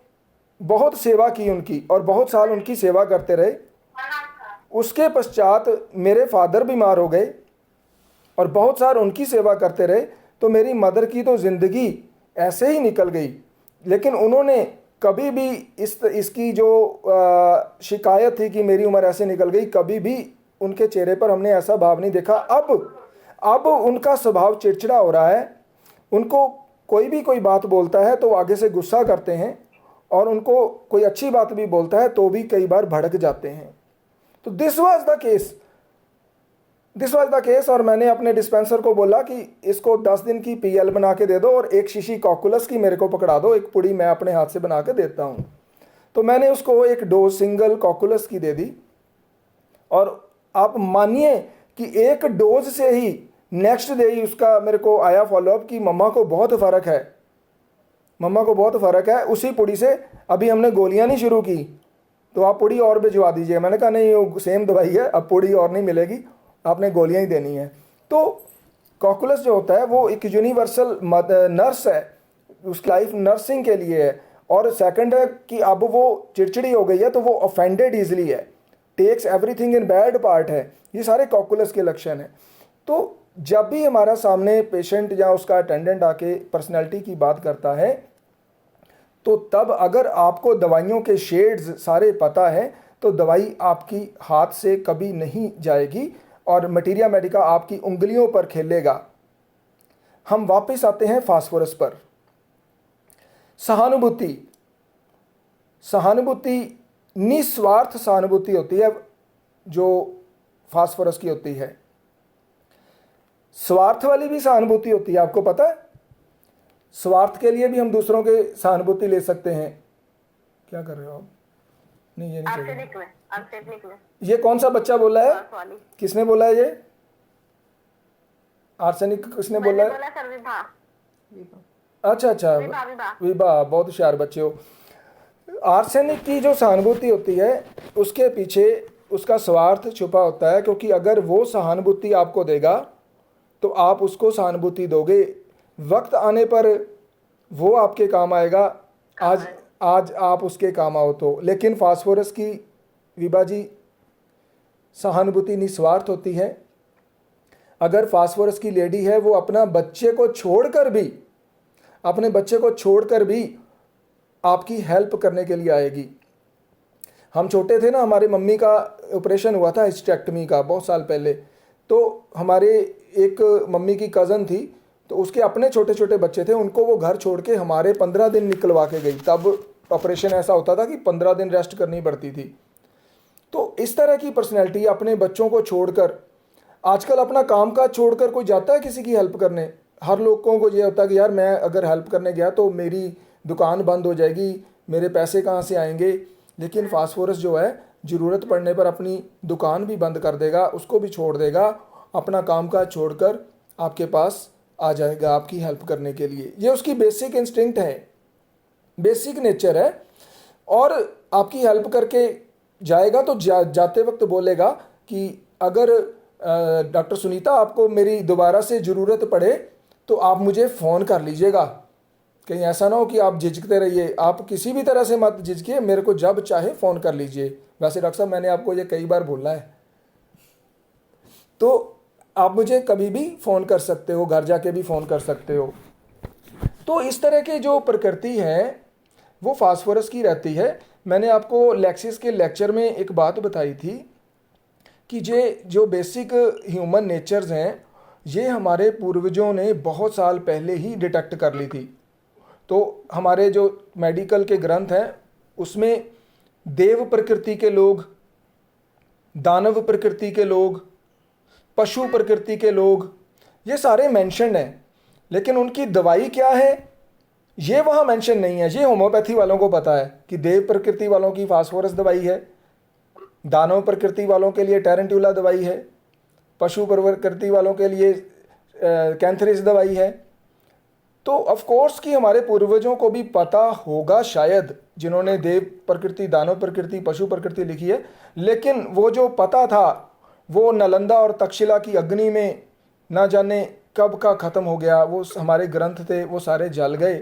बहुत सेवा की उनकी और बहुत साल उनकी सेवा करते रहे। उसके पश्चात मेरे फादर बीमार हो गए और बहुत साल उनकी सेवा करते रहे, तो मेरी मदर की तो ज़िंदगी ऐसे ही निकल गई। लेकिन उन्होंने कभी भी इसकी जो शिकायत थी कि मेरी उम्र ऐसे निकल गई, कभी भी उनके चेहरे पर हमने ऐसा भाव नहीं देखा। अब उनका स्वभाव चिड़चिड़ा हो रहा है। उनको कोई बात बोलता है तो आगे से गुस्सा करते हैं, और उनको कोई अच्छी बात भी बोलता है तो भी कई बार भड़क जाते हैं। तो दिस वाज द केस। और मैंने अपने डिस्पेंसर को बोला कि इसको 10 दिन की पीएल बना के दे दो और एक शीशी कॉकुलस की मेरे को पकड़ा दो, एक पुड़ी मैं अपने हाथ से बना के देता हूँ। तो मैंने उसको एक डोज सिंगल कॉकुलस की दे दी, और आप मानिए कि एक डोज से ही नेक्स्ट डे ही उसका मेरे को आया फॉलोअप कि मम्मा को बहुत फ़र्क है, मम्मा को बहुत फ़र्क है। उसी पुड़ी से अभी हमने गोलियां नहीं शुरू की, तो आप पुड़ी और भिजवा दीजिए। मैंने कहा नहीं, वो सेम दवाई है, अब पुड़ी और नहीं मिलेगी, आपने गोलियां ही देनी है। तो कॉकुलस जो होता है वो एक यूनिवर्सल नर्स है, उसकी लाइफ नर्सिंग के लिए है। और सेकंड है कि अब वो चिड़चिड़ी हो गई है तो वो ऑफेंडेड ईजिली है, takes everything in bad part है। ये सारे कॉकुलस के लक्षण हैं। तो जब भी हमारा सामने पेशेंट या उसका अटेंडेंट आके पर्सनैलिटी की बात करता है, तो तब अगर आपको दवाइयों के शेड्स सारे पता है तो दवाई आपकी हाथ से कभी नहीं जाएगी और मटीरिया मेडिका आपकी उंगलियों पर खेलेगा। हम वापस आते हैं फास्फोरस पर। सहानुभूति निस्वार्थ सहानुभूति होती है जो फास्फोरस की होती है। स्वार्थ वाली भी सहानुभूति होती है, आपको पता है? स्वार्थ के लिए भी हम दूसरों के सहानुभूति ले सकते हैं। क्या कर रहे हो आप? नहीं, ये नहीं चाहिए। ये कौन सा बच्चा बोला है? किसने बोला है ये? आर्सेनिक किसने बोला है? अच्छा, विभा, बहुत होशियार बच्चे हो। आर्सेनिक की जो सहानुभूति होती है उसके पीछे उसका स्वार्थ छुपा होता है, क्योंकि अगर वो सहानुभूति आपको देगा तो आप उसको सहानुभूति दोगे, वक्त आने पर वो आपके काम आएगा। आज आप उसके काम आओ तो। लेकिन फास्फोरस की विभा जी सहानुभूति निस्वार्थ होती है। अगर फास्फोरस की लेडी है वो अपने बच्चे को छोड़कर भी आपकी हेल्प करने के लिए आएगी। हम छोटे थे ना, हमारे मम्मी का ऑपरेशन हुआ था हिस्टेक्टमी का बहुत साल पहले। तो हमारे एक मम्मी की कज़न थी, तो उसके अपने छोटे छोटे बच्चे थे, उनको वो घर छोड़ के हमारे 15 दिन निकलवा के गई। तब ऑपरेशन ऐसा होता था कि 15 दिन रेस्ट करनी पड़ती थी। तो इस तरह की पर्सनैलिटी अपने बच्चों को छोड़कर, आजकल अपना काम काज छोड़कर कोई जाता है किसी की हेल्प करने? हर लोगों को ये होता है कि यार मैं अगर हेल्प करने गया तो मेरी दुकान बंद हो जाएगी, मेरे पैसे कहाँ से आएंगे। लेकिन फास्फोरस जो है ज़रूरत पड़ने पर अपनी दुकान भी बंद कर देगा, उसको भी छोड़ देगा, अपना काम काज छोड़कर आपके पास आ जाएगा आपकी हेल्प करने के लिए। ये उसकी बेसिक इंस्टिंक्ट है, बेसिक नेचर है। और आपकी हेल्प करके जाएगा तो जाते वक्त बोलेगा कि अगर डॉक्टर सुनीता आपको मेरी दोबारा से ज़रूरत पड़े तो आप मुझे फ़ोन कर लीजिएगा। कहीं ऐसा ना हो कि आप झिझकते रहिए, आप किसी भी तरह से मत झिझकिए, मेरे को जब चाहे फ़ोन कर लीजिए। वैसे डॉक्टर साहब मैंने आपको ये कई बार बोला है, तो आप मुझे कभी भी फ़ोन कर सकते हो, घर जाके भी फ़ोन कर सकते हो। तो इस तरह की जो प्रकृति है वो फास्फोरस की रहती है। मैंने आपको लेक्सिस के लेक्चर में एक बात बताई थी कि ये जो बेसिक ह्यूमन नेचर्स हैं ये हमारे पूर्वजों ने बहुत साल पहले ही डिटेक्ट कर ली थी। तो हमारे जो मेडिकल के ग्रंथ हैं उसमें देव प्रकृति के लोग, दानव प्रकृति के लोग, पशु प्रकृति के लोग, ये सारे मेंशन हैं, लेकिन उनकी दवाई क्या है ये वहाँ मेंशन नहीं है। ये होम्योपैथी वालों को पता है कि देव प्रकृति वालों की फास्फोरस दवाई है, दानव प्रकृति वालों के लिए टेरेंट्यूला दवाई है, पशु प्रकृति वालों के लिए कैंथरिस दवाई है। तो ऑफ कोर्स कि हमारे पूर्वजों को भी पता होगा शायद, जिन्होंने देव प्रकृति, दानव प्रकृति, पशु प्रकृति लिखी है, लेकिन वो जो पता था वो नालंदा और तक्षशिला की अग्नि में ना जाने कब का ख़त्म हो गया। वो हमारे ग्रंथ थे वो सारे जल गए।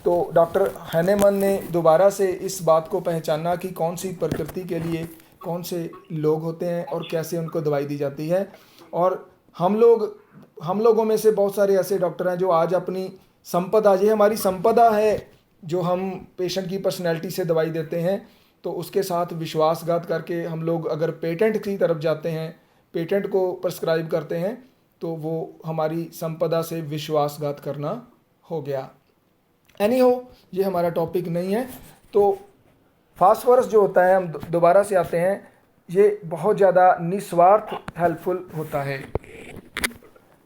तो डॉक्टर हैनेमन ने दोबारा से इस बात को पहचाना कि कौन सी प्रकृति के लिए कौन से लोग होते हैं और कैसे उनको दवाई दी जाती है। और हम लोगों में से बहुत सारे ऐसे डॉक्टर हैं जो आज अपनी संपदा, ये हमारी संपदा है जो हम पेशेंट की पर्सनैलिटी से दवाई देते हैं, तो उसके साथ विश्वासघात करके हम लोग अगर पेटेंट की तरफ जाते हैं, पेटेंट को प्रिस्क्राइब करते हैं, तो वो हमारी संपदा से विश्वासघात करना हो गया। एनी हो, ये हमारा टॉपिक नहीं है। तो फास्फोरस जो होता है, हम दोबारा से आते हैं, ये बहुत ज़्यादा निस्वार्थ हेल्पफुल होता है।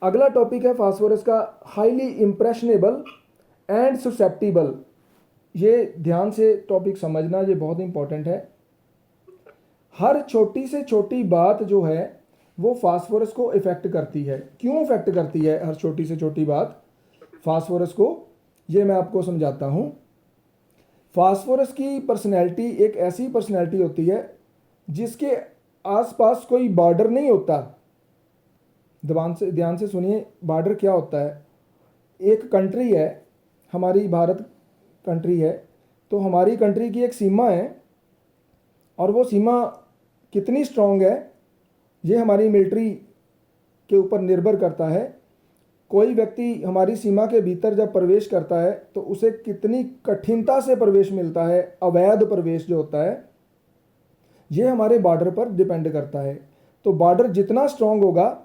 अगला टॉपिक है फास्फोरस का, हाईली इम्प्रेशनेबल एंड ससेप्टिबल। ये ध्यान से टॉपिक समझना, ये बहुत इंपॉर्टेंट है। हर छोटी से छोटी बात जो है वो फास्फोरस को इफ़ेक्ट करती है। क्यों इफ़ेक्ट करती है हर छोटी से छोटी बात फास्फोरस को, ये मैं आपको समझाता हूँ। फास्फोरस की पर्सनैलिटी एक ऐसी पर्सनैलिटी होती है जिसके आसपास कोई बॉर्डर नहीं होता। ध्यान से सुनिए, बॉर्डर क्या होता है। एक कंट्री है, हमारी भारत कंट्री है, तो हमारी कंट्री की एक सीमा है, और वो सीमा कितनी स्ट्रॉन्ग है ये हमारी मिलिट्री के ऊपर निर्भर करता है। कोई व्यक्ति हमारी सीमा के भीतर जब प्रवेश करता है तो उसे कितनी कठिनता से प्रवेश मिलता है, अवैध प्रवेश जो होता है, ये हमारे बॉर्डर पर डिपेंड करता है। तो बॉर्डर जितना स्ट्रॉन्ग होगा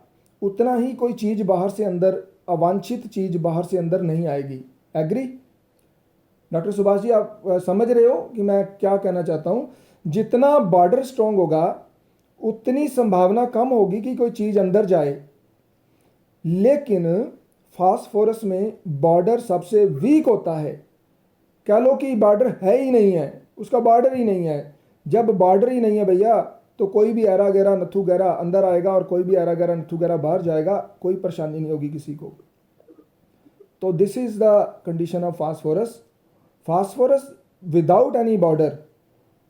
उतना ही कोई चीज़ बाहर से अंदर, अवांछित चीज़ बाहर से अंदर नहीं आएगी। एग्री डॉक्टर सुभाष जी, आप समझ रहे हो कि मैं क्या कहना चाहता हूँ। जितना बॉर्डर स्ट्रॉन्ग होगा उतनी संभावना कम होगी कि कोई चीज़ अंदर जाए। लेकिन फास्फोरस में बॉर्डर सबसे वीक होता है। कह लो कि बॉर्डर है ही नहीं है, उसका बॉर्डर ही नहीं है। जब बॉर्डर ही नहीं है भैया, तो कोई भी ऐरा गैरा नथु गैरा अंदर आएगा और कोई भी ऐरा गैरा नथु गैरा बाहर जाएगा, कोई परेशानी नहीं होगी किसी को। तो this is the condition of phosphorus. Phosphorus without any border,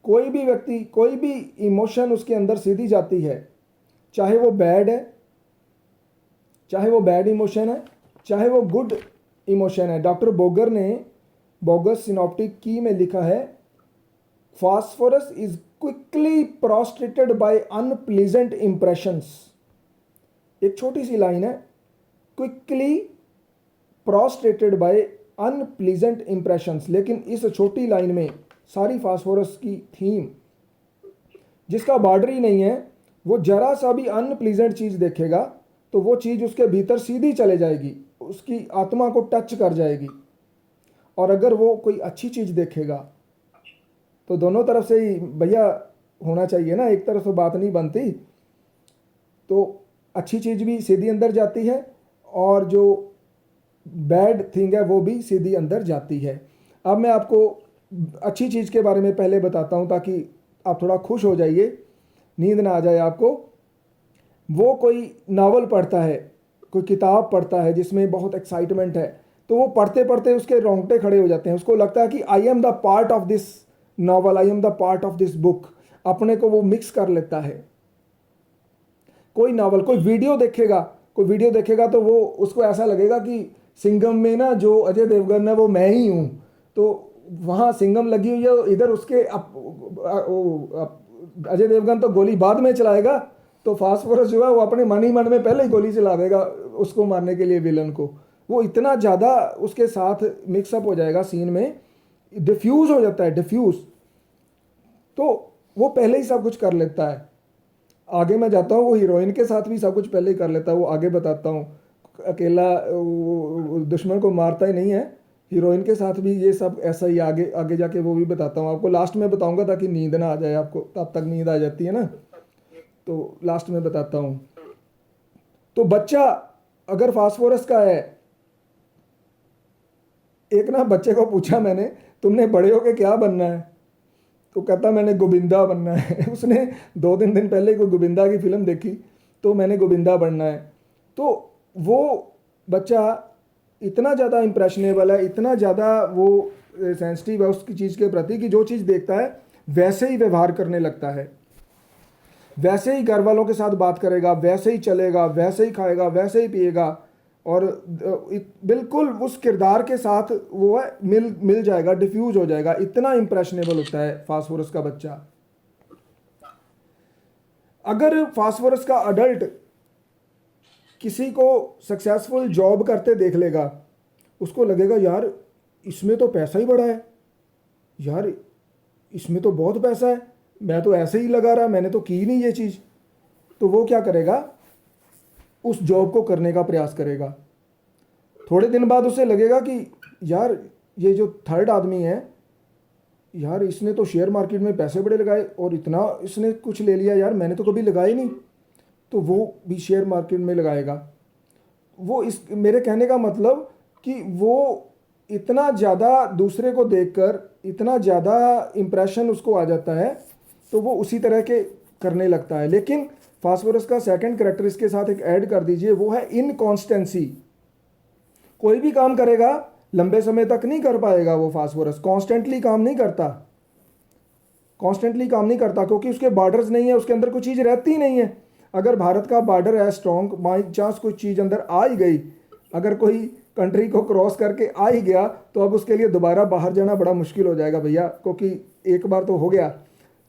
कोई भी व्यक्ति, कोई भी इमोशन उसके अंदर सीधी जाती है, चाहे वो बैड है, चाहे वो बैड इमोशन है, चाहे वो गुड इमोशन है। डॉक्टर बोगर ने बोगस सिनॉप्टिक की में लिखा है, phosphorus is quickly prostrated by unpleasant impressions. एक छोटी सी लाइन है, quickly prostrated by unpleasant impressions, लेकिन इस छोटी लाइन में सारी फास्फोरस की थीम, जिसका बॉर्डर ही नहीं है, वो जरा सा भी अनप्लीजेंट चीज़ देखेगा तो वो चीज़ उसके भीतर सीधी चले जाएगी, उसकी आत्मा को टच कर जाएगी। और अगर वो कोई अच्छी चीज़ देखेगा तो दोनों तरफ से ही भैया होना चाहिए ना, एक तरफ से बात नहीं बनती। तो अच्छी चीज़ भी सीधी अंदर जाती है और जो बैड थिंग है वो भी सीधी अंदर जाती है। अब मैं आपको अच्छी चीज़ के बारे में पहले बताता हूँ ताकि आप थोड़ा खुश हो जाइए, नींद ना आ जाए आपको। वो कोई नावल पढ़ता है, कोई किताब पढ़ता है जिसमें बहुत एक्साइटमेंट है, तो वो पढ़ते पढ़ते उसके रोंगटे खड़े हो जाते हैं। उसको लगता है कि I am the part of this novel, I am the part of this book. अपने को वो मिक्स कर लेता है। कोई नावल, कोई वीडियो देखेगा, तो वो उसको ऐसा लगेगा कि सिंघम में ना जो अजय देवगन है वो मैं ही हूँ। तो वहाँ सिंघम लगी हुई है, इधर उसके अजय देवगन तो गोली बाद में चलाएगा, तो फास्फोरस जो है वो अपने मन ही मन में पहले ही गोली चला देगा उसको मारने के लिए, विलन को। वो इतना ज़्यादा उसके साथ मिक्सअप हो जाएगा सीन में, डिफ्यूज़ हो जाता है, डिफ्यूज़। तो वो पहले ही सब कुछ कर लेता है। आगे मैं जाता हूँ, वो हीरोइन के साथ भी सब कुछ पहले ही कर लेता है, वो आगे बताता हूँ। अकेला दुश्मन को मारता ही नहीं है, हीरोइन के साथ भी ये सब ऐसा ही आगे आगे जाके वो भी बताता हूँ आपको। लास्ट में बताऊँगा ताकि नींद ना आ जाए आपको, तब तक नींद आ जाती है ना, तो लास्ट में बताता हूँ। तो बच्चा अगर फास्फोरस का है, एक ना बच्चे को पूछा मैंने, तुमने बड़े हो के क्या बनना है? तो कहता मैंने गोविंदा बनना है। उसने 2-3 दिन पहले कोई गोविंदा की फिल्म देखी, तो मैंने गोविंदा बनना है। तो वो बच्चा इतना ज़्यादा इम्प्रेशनेबल है, इतना ज़्यादा वो सेंसिटिव है उसकी चीज़ के प्रति कि जो चीज़ देखता है वैसे ही व्यवहार करने लगता है, वैसे ही घर वालों के साथ बात करेगा, वैसे ही चलेगा, वैसे ही खाएगा, वैसे ही पिएगा, और बिल्कुल उस किरदार के साथ वो है मिल जाएगा, डिफ्यूज हो जाएगा। इतना इम्प्रेशनेबल होता है फास्फोरस का बच्चा। अगर फास्फोरस का अडल्ट किसी को सक्सेसफुल जॉब करते देख लेगा, उसको लगेगा यार इसमें तो पैसा ही बड़ा है, यार इसमें तो बहुत पैसा है, मैं तो ऐसे ही लगा रहा, मैंने तो की नहीं ये चीज़। तो वो क्या करेगा, उस जॉब को करने का प्रयास करेगा। थोड़े दिन बाद उसे लगेगा कि यार ये जो थर्ड आदमी है, यार इसने तो शेयर मार्केट में पैसे बड़े लगाए और इतना इसने कुछ ले लिया, यार मैंने तो कभी लगाए नहीं, तो वो भी शेयर मार्केट में लगाएगा। वो इस मेरे कहने का मतलब कि वो इतना ज़्यादा दूसरे को देखकर इतना ज़्यादा इम्प्रेशन उसको आ जाता है, तो वो उसी तरह के करने लगता है। लेकिन फास्फोरस का सेकंड कैरेक्टर इसके साथ एक ऐड कर दीजिए, वो है इनकॉन्स्टेंसी। कोई भी काम करेगा लंबे समय तक नहीं कर पाएगा वो फास्फोरस, कॉन्स्टेंटली काम नहीं करता, क्योंकि उसके बॉर्डर्स नहीं है, उसके अंदर कोई चीज़ रहती ही नहीं है। अगर भारत का बॉर्डर है स्ट्रॉन्ग, बाई चांस कोई चीज़ अंदर आ ही गई, अगर कोई कंट्री को क्रॉस करके आ ही गया, तो अब उसके लिए दोबारा बाहर जाना बड़ा मुश्किल हो जाएगा भैया, क्योंकि एक बार तो हो गया।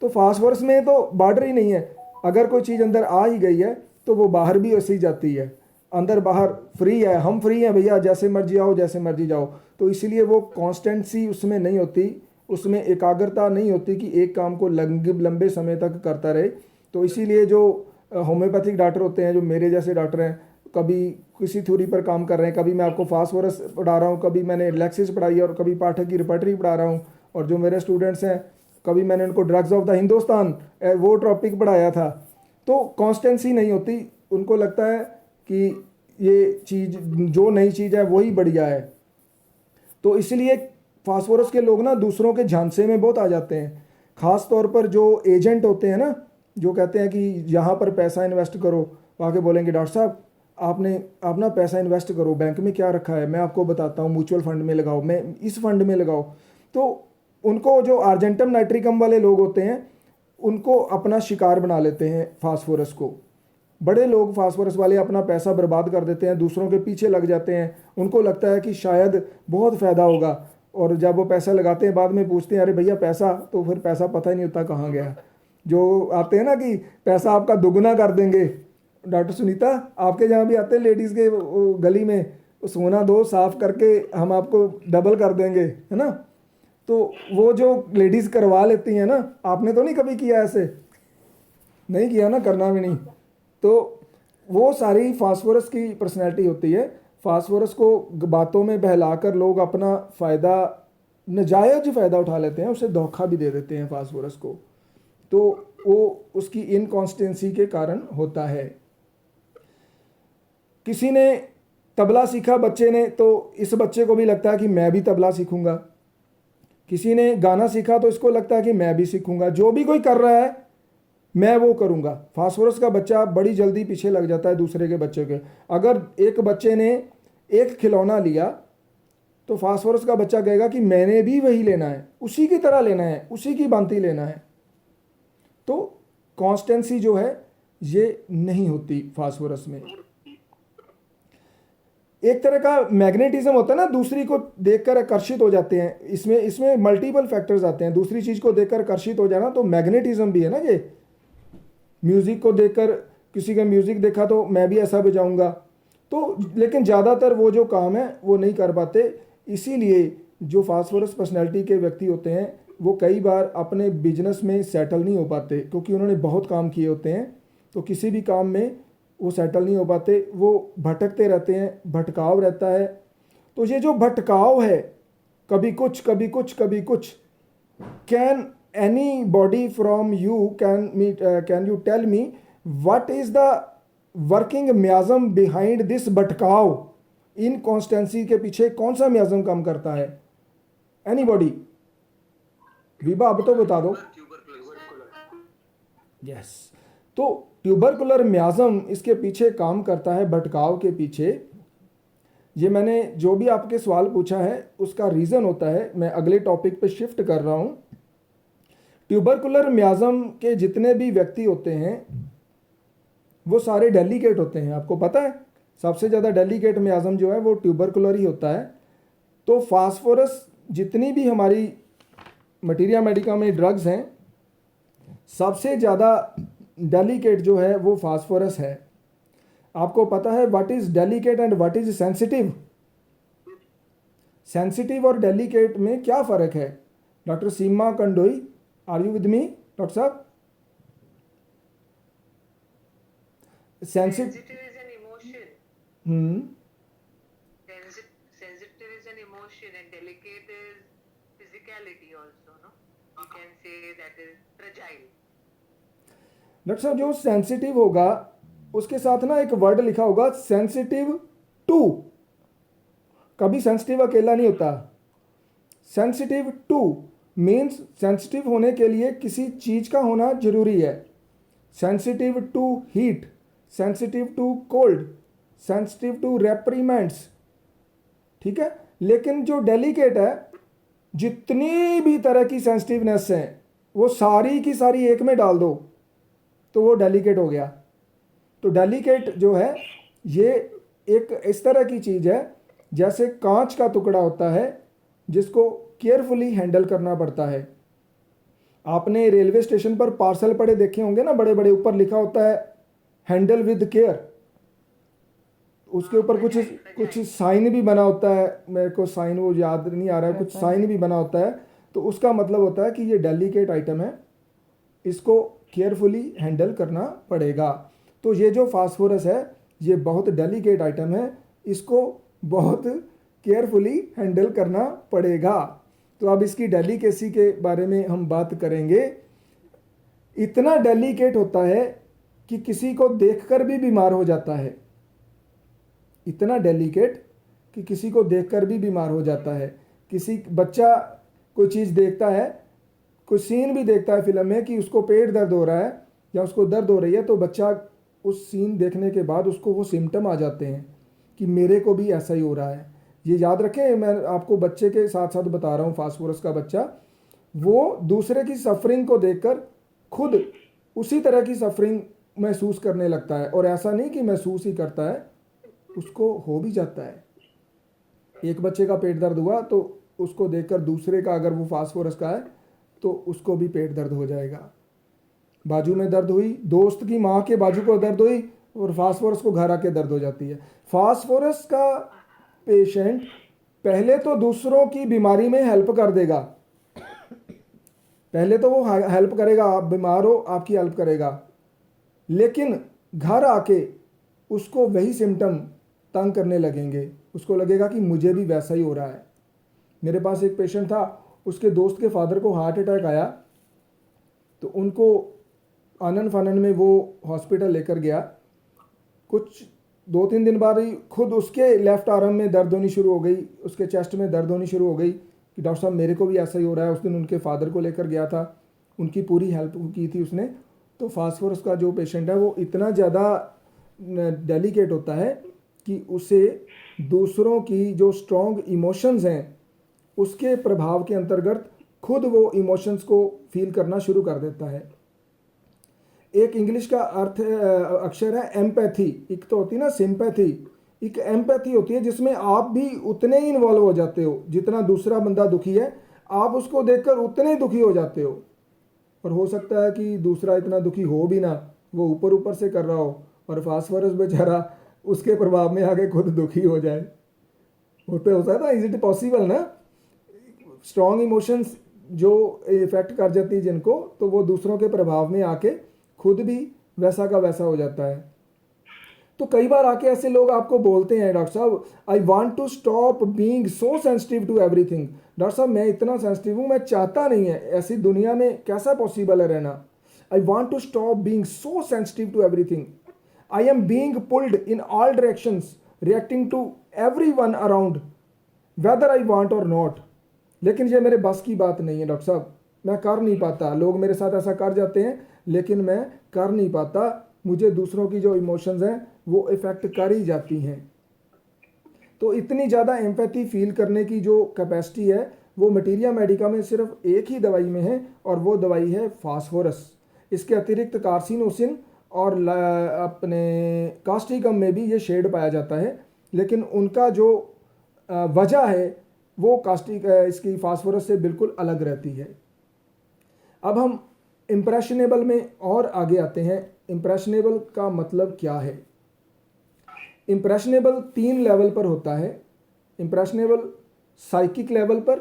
तो फास्फोरस में तो बॉर्डर ही नहीं है, अगर कोई चीज़ अंदर आ ही गई है तो वो बाहर भी वैसे ही जाती है, अंदर बाहर फ्री है, हम फ्री हैं भैया, जैसे मर्जी आओ जैसे मर्जी जाओ। तो इसीलिए वो कॉन्स्टेंसी उसमें नहीं होती, उसमें एकाग्रता नहीं होती कि एक काम को लंबे समय तक करता रहे। तो इसीलिए जो होम्योपैथिक डॉक्टर होते हैं, जो मेरे जैसे डॉक्टर हैं, कभी किसी थ्योरी पर काम कर रहे हैं, कभी मैं आपको फास्फोरस पढ़ा रहा हूँ, कभी मैंने लैक्सिस पढ़ाई है और कभी पाठक की रिपर्टरी पढ़ा रहा हूँ, और जो मेरे स्टूडेंट्स हैं कभी मैंने उनको ड्रग्स ऑफ द हिंदुस्तान वो टॉपिक पढ़ाया था। तो कॉन्स्टेंसी नहीं होती, उनको लगता है कि ये चीज़ जो नई चीज़ है वही बढ़िया है। तो इसलिए फास्फोरस के लोग ना दूसरों के झांसे में बहुत आ जाते हैं, ख़ास तौर पर जो एजेंट होते हैं ना, जो कहते हैं कि यहाँ पर पैसा इन्वेस्ट करो, आके बोलेंगे डॉक्टर साहब आप ना पैसा इन्वेस्ट करो, बैंक में क्या रखा है मैं आपको बताता हूँ, म्यूचुअल फंड में लगाओ, मैं इस फंड में लगाओ। तो उनको जो आर्जेंटम नाइट्रिकम वाले लोग होते हैं उनको अपना शिकार बना लेते हैं फास्फोरस को। बड़े लोग फास्फोरस वाले अपना पैसा बर्बाद कर देते हैं, दूसरों के पीछे लग जाते हैं, उनको लगता है कि शायद बहुत फ़ायदा होगा, और जब वो पैसा लगाते हैं बाद में पूछते हैं अरे भैया पैसा, तो फिर पैसा पता ही नहीं होता कहाँ गया। जो आते हैं ना कि पैसा आपका दुगना कर देंगे, डॉक्टर सुनीता आपके जहाँ भी आते हैं लेडीज़ के गली में, सोना दो साफ़ करके हम आपको डबल कर देंगे, है ना। तो वो जो लेडीज़ करवा लेती हैं ना, आपने तो नहीं कभी किया ऐसे, नहीं किया ना, करना भी नहीं। तो वो सारी फास्फोरस की पर्सनैलिटी होती है। फास्फोरस को बातों में बहलाकर लोग अपना फ़ायदा, नाजायज़ फ़ायदा उठा लेते हैं, उसे धोखा भी दे देते हैं फास्फोरस को। तो वो उसकी इनकॉन्स्टेंसी के कारण होता है। किसी ने तबला सीखा बच्चे ने, तो इस बच्चे को भी लगता है कि मैं भी तबला सीखूंगा, किसी ने गाना सीखा तो इसको लगता है कि मैं भी सीखूंगा, जो भी कोई कर रहा है मैं वो करूंगा। फास्फोरस का बच्चा बड़ी जल्दी पीछे लग जाता है दूसरे के बच्चे के। अगर एक बच्चे ने एक खिलौना लिया तो फास्फोरस का बच्चा कहेगा कि मैंने भी वही लेना है, उसी की तरह लेना है, उसी की भांति लेना है। तो कॉन्स्टेंसी जो है ये नहीं होती फास्फोरस में। एक तरह का मैग्नेटिज्म होता है ना, दूसरी को देखकर आकर्षित हो जाते हैं। इसमें मल्टीपल फैक्टर्स आते हैं। दूसरी चीज को देखकर आकर्षित हो जाना तो मैग्नेटिज्म भी है ना ये। म्यूजिक को देखकर, किसी का म्यूजिक देखा तो मैं भी ऐसा बजाऊंगा, तो लेकिन ज़्यादातर वो जो काम है वो नहीं कर पाते। इसीलिए जो फास्फोरस पर्सनैलिटी के व्यक्ति होते हैं वो कई बार अपने बिजनेस में सेटल नहीं हो पाते, क्योंकि उन्होंने बहुत काम किए होते हैं। तो किसी भी काम में वो सेटल नहीं हो पाते, वो भटकते रहते हैं, भटकाव रहता है। तो ये जो भटकाव है, कभी कुछ कभी कुछ कभी कुछ, can anybody from you can you tell me what is the working miasm behind this भटकाव? इनकॉन्स्टेंसी के पीछे कौन सा म्याज्म काम करता है? एनीबॉडी? विभा अब तो बता दो। यस, तो ट्यूबरकुलर म्याज्म इसके पीछे काम करता है, भटकाव के पीछे। ये मैंने जो भी आपके सवाल पूछा है उसका रीज़न होता है। मैं अगले टॉपिक पे शिफ्ट कर रहा हूँ। ट्यूबरकुलर म्याज्म के जितने भी व्यक्ति होते हैं वो सारे डेलिकेट होते हैं। आपको पता है सबसे ज़्यादा डेलिकेट म्याज्म जो है वो ट्यूबरकुलर ही होता है। तो फास्फोरस, जितनी भी हमारी मटीरिया मेडिका में ड्रग्स हैं, सबसे ज़्यादा डेलिकेट जो है वो फास्फोरस है। आपको पता है what is delicate and what is sensitive? Sensitive और डेलिकेट में क्या फ़र्क है? Doctor Seema Kandoi, are you with me doctor साहब? Sensitive is an emotion. Sensitive is an emotion and delicate is physicality also, no? You can say that is fragile. Doctor साहब, जो sensitive होगा उसके साथ ना एक वर्ड लिखा होगा सेंसिटिव टू। कभी सेंसिटिव अकेला नहीं होता। सेंसिटिव टू मीन्स सेंसिटिव होने के लिए किसी चीज का होना जरूरी है। Sensitive to heat, sensitive to cold, sensitive to reprimands, ठीक है। लेकिन जो डेलिकेट है, जितनी भी तरह की सेंसिटिवनेस है वो सारी की सारी एक में डाल दो तो वो डेलिकेट हो गया। तो डेलिकेट जो है ये एक इस तरह की चीज़ है जैसे कांच का टुकड़ा होता है जिसको केयरफुली हैंडल करना पड़ता है। आपने रेलवे स्टेशन पर पार्सल पड़े देखे होंगे ना, बड़े बड़े, ऊपर लिखा होता है हैंडल विद केयर। उसके ऊपर कुछ साइन भी बना होता है, मेरे को साइन वो याद नहीं आ रहा है, कुछ साइन भी बना होता है। तो उसका मतलब होता है कि ये डेलिकेट आइटम है, इसको केयरफुली हैंडल करना पड़ेगा। तो ये जो फास्फोरस है ये बहुत डेलिकेट आइटम है, इसको बहुत केयरफुली हैंडल करना पड़ेगा। तो अब इसकी डेलिकेसी के बारे में हम बात करेंगे। इतना डेलिकेट होता है कि किसी को देखकर भी बीमार हो जाता है। इतना डेलिकेट कि किसी को देखकर भी बीमार हो जाता है। किसी बच्चा कोई चीज़ देखता है, कोई सीन भी देखता है फिल्म में कि उसको पेट दर्द हो रहा है या उसको दर्द हो रही है, तो बच्चा उस सीन देखने के बाद उसको वो सिम्टम आ जाते हैं कि मेरे को भी ऐसा ही हो रहा है। ये याद रखें, मैं आपको बच्चे के साथ साथ बता रहा हूँ। फास्फोरस का बच्चा वो दूसरे की सफरिंग को देखकर खुद उसी तरह की सफरिंग महसूस करने लगता है। और ऐसा नहीं कि महसूस ही करता है, उसको हो भी जाता है। एक बच्चे का पेट दर्द हुआ तो उसको देखकर दूसरे का, अगर वो फास्फोरस का है तो उसको भी पेट दर्द हो जाएगा। बाजू में दर्द हुई, दोस्त की माँ के बाजू को दर्द हुई और फास्फोरस को घर आके दर्द हो जाती है। फास्फोरस का पेशेंट पहले तो दूसरों की बीमारी में हेल्प कर देगा, पहले तो वो हेल्प करेगा, आप बीमार हो आपकी हेल्प करेगा, लेकिन घर आके उसको वही सिम्टम तंग करने लगेंगे। उसको लगेगा कि मुझे भी वैसा ही हो रहा है। मेरे पास एक पेशेंट था, उसके दोस्त के फादर को हार्ट अटैक आया तो उनको आनन फानन में वो हॉस्पिटल लेकर गया। कुछ 2-3 दिन बाद ही खुद उसके लेफ्ट आर्म में दर्द होनी शुरू हो गई, उसके चेस्ट में दर्द होनी शुरू हो गई कि डॉक्टर साहब मेरे को भी ऐसा ही हो रहा है। उस दिन उनके फादर को लेकर गया था, उनकी पूरी हेल्प की थी उसने। तो फास्फोरस का जो पेशेंट है वो इतना ज़्यादा डेलिकेट होता है कि उसे दूसरों की जो स्ट्रॉन्ग इमोशंस हैं उसके प्रभाव के अंतर्गत खुद वो इमोशंस को फील करना शुरू कर देता है। एक इंग्लिश का अर्थ अक्षर है एम्पैथी। एक तो होती है ना सिंपैथी, एक एम्पैथी होती है जिसमें आप भी उतने ही इन्वॉल्व हो जाते हो जितना दूसरा बंदा दुखी है, आप उसको देखकर उतने दुखी हो जाते हो। और हो सकता है कि दूसरा इतना दुखी हो भी ना, वो ऊपर ऊपर से कर रहा हो और फास्फोरस बेचारा उसके प्रभाव में आके खुद दुखी हो जाए। होता है ना, इज इट पॉसिबल ना? स्ट्रॉन्ग इमोशंस जो इफेक्ट कर जाती है जिनको, तो वो दूसरों के प्रभाव में आके खुद भी वैसा का वैसा हो जाता है। तो कई बार आके ऐसे लोग आपको बोलते हैं, डॉक्टर साहब I want to stop being so sensitive to everything. Doctor साहब मैं इतना सेंसिटिव हूँ, मैं चाहता नहीं है, ऐसी दुनिया में कैसा पॉसिबल है रहना। I want to stop being so sensitive to everything. I am being pulled in all directions, reacting to everyone around whether I want और नॉट। लेकिन ये मेरे बस की बात नहीं है डॉक्टर साहब, मैं कर नहीं पाता। लोग मेरे साथ ऐसा कर जाते हैं लेकिन मैं कर नहीं पाता। मुझे दूसरों की जो इमोशंस हैं वो इफ़ेक्ट कर ही जाती हैं। तो इतनी ज़्यादा एम्पैथी फील करने की जो कैपेसिटी है वो मटीरिया मेडिका में सिर्फ एक ही दवाई में है, और वो दवाई है फास्फोरस। इसके अतिरिक्त कार्सिनोसिन और अपने कास्टिकम में भी ये शेड पाया जाता है, लेकिन उनका जो वजह है वो इसकी फास्फोरस से बिल्कुल अलग रहती है। अब हम इम्प्रेशनेबल में और आगे आते हैं। इम्प्रेशनेबल का मतलब क्या है? इम्प्रेशनेबल 3 लेवल पर होता है। इम्प्रेशनेबल साइकिक लेवल पर,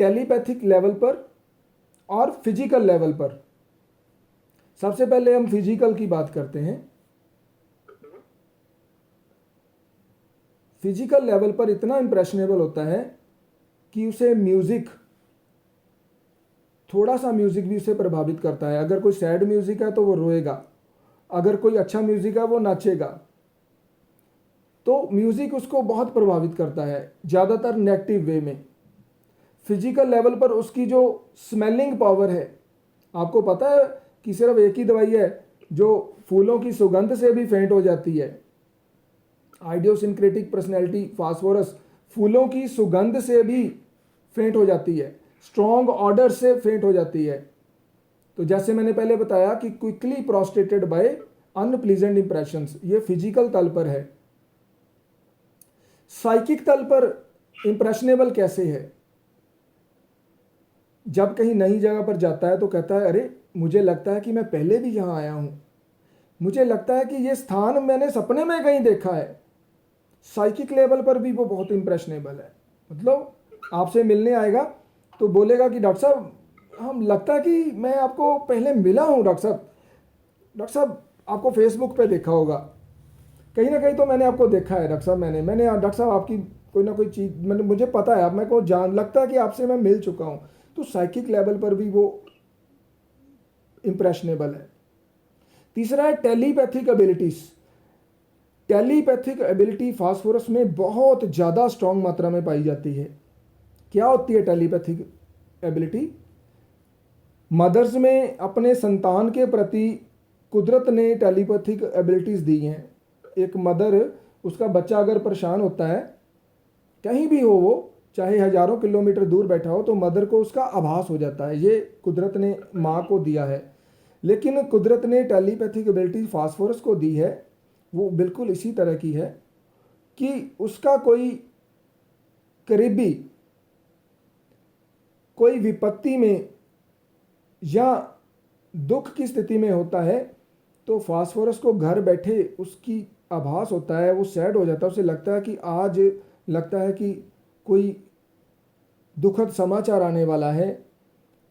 टेलीपैथिक लेवल पर और फिजिकल लेवल पर। सबसे पहले हम फिजिकल की बात करते हैं। फिजिकल लेवल पर इतना इम्प्रेशनेबल होता है कि उसे म्यूजिक, थोड़ा सा म्यूजिक भी उसे प्रभावित करता है। अगर कोई सैड म्यूजिक है तो वो रोएगा, अगर कोई अच्छा म्यूजिक है वो नाचेगा। तो म्यूजिक उसको बहुत प्रभावित करता है, ज़्यादातर नेगेटिव वे में। फिजिकल लेवल पर उसकी जो स्मेलिंग पावर है, आपको पता है कि सिर्फ एक ही दवाई है जो फूलों की सुगंध से भी फेंट हो जाती है। आइडियोसिंक्रेटिक पर्सनैलिटी फास्फोरस फूलों की सुगंध से भी फेंट हो जाती है, स्ट्रॉन्ग ऑर्डर से फेंट हो जाती है। तो जैसे मैंने पहले बताया कि quickly prostrated by unpleasant impressions, ये फिजिकल तल पर है। साइकिक तल पर इंप्रेशनेबल कैसे है? जब कहीं नई जगह पर जाता है तो कहता है अरे मुझे लगता है कि मैं पहले भी यहाँ आया हूँ, मुझे लगता है कि ये स्थान मैंने सपने में कहीं देखा है। साइकिक लेवल पर भी वो बहुत इंप्रेशनेबल है। मतलब आपसे मिलने आएगा तो बोलेगा कि डॉक्टर साहब हम लगता है कि मैं आपको पहले मिला हूँ। डॉक्टर साहब आपको फेसबुक पे देखा होगा, कहीं ना कहीं तो मैंने आपको देखा है डॉक्टर साहब। मैंने डॉक्टर साहब आपकी कोई ना कोई चीज़ मैंने, मुझे पता है, आप मेरे को जान लगता है कि आपसे मैं मिल चुका हूँ। तो साइकिक लेवल पर भी वो इंप्रेशनेबल है। तीसरा है telepathic abilities. Telepathic ability phosphorus में बहुत ज़्यादा स्ट्रॉन्ग मात्रा में पाई जाती है। क्या होती है टेलीपैथिक एबिलिटी? मदर्स में अपने संतान के प्रति कुदरत ने टेलीपैथिक एबिलिटीज़ दी हैं। एक मदर, उसका बच्चा अगर परेशान होता है, कहीं भी हो वो, चाहे हज़ारों किलोमीटर दूर बैठा हो, तो मदर को उसका आभास हो जाता है। ये कुदरत ने माँ को दिया है। लेकिन कुदरत ने टेलीपैथिक एबिलिटी फास्फोरस को दी है, वो बिल्कुल इसी तरह की है कि उसका कोई करीबी कोई विपत्ति में या दुख की स्थिति में होता है तो फास्फोरस को घर बैठे उसकी आभास होता है, वो सैड हो जाता है, उसे लगता है कि आज लगता है कि कोई दुखद समाचार आने वाला है,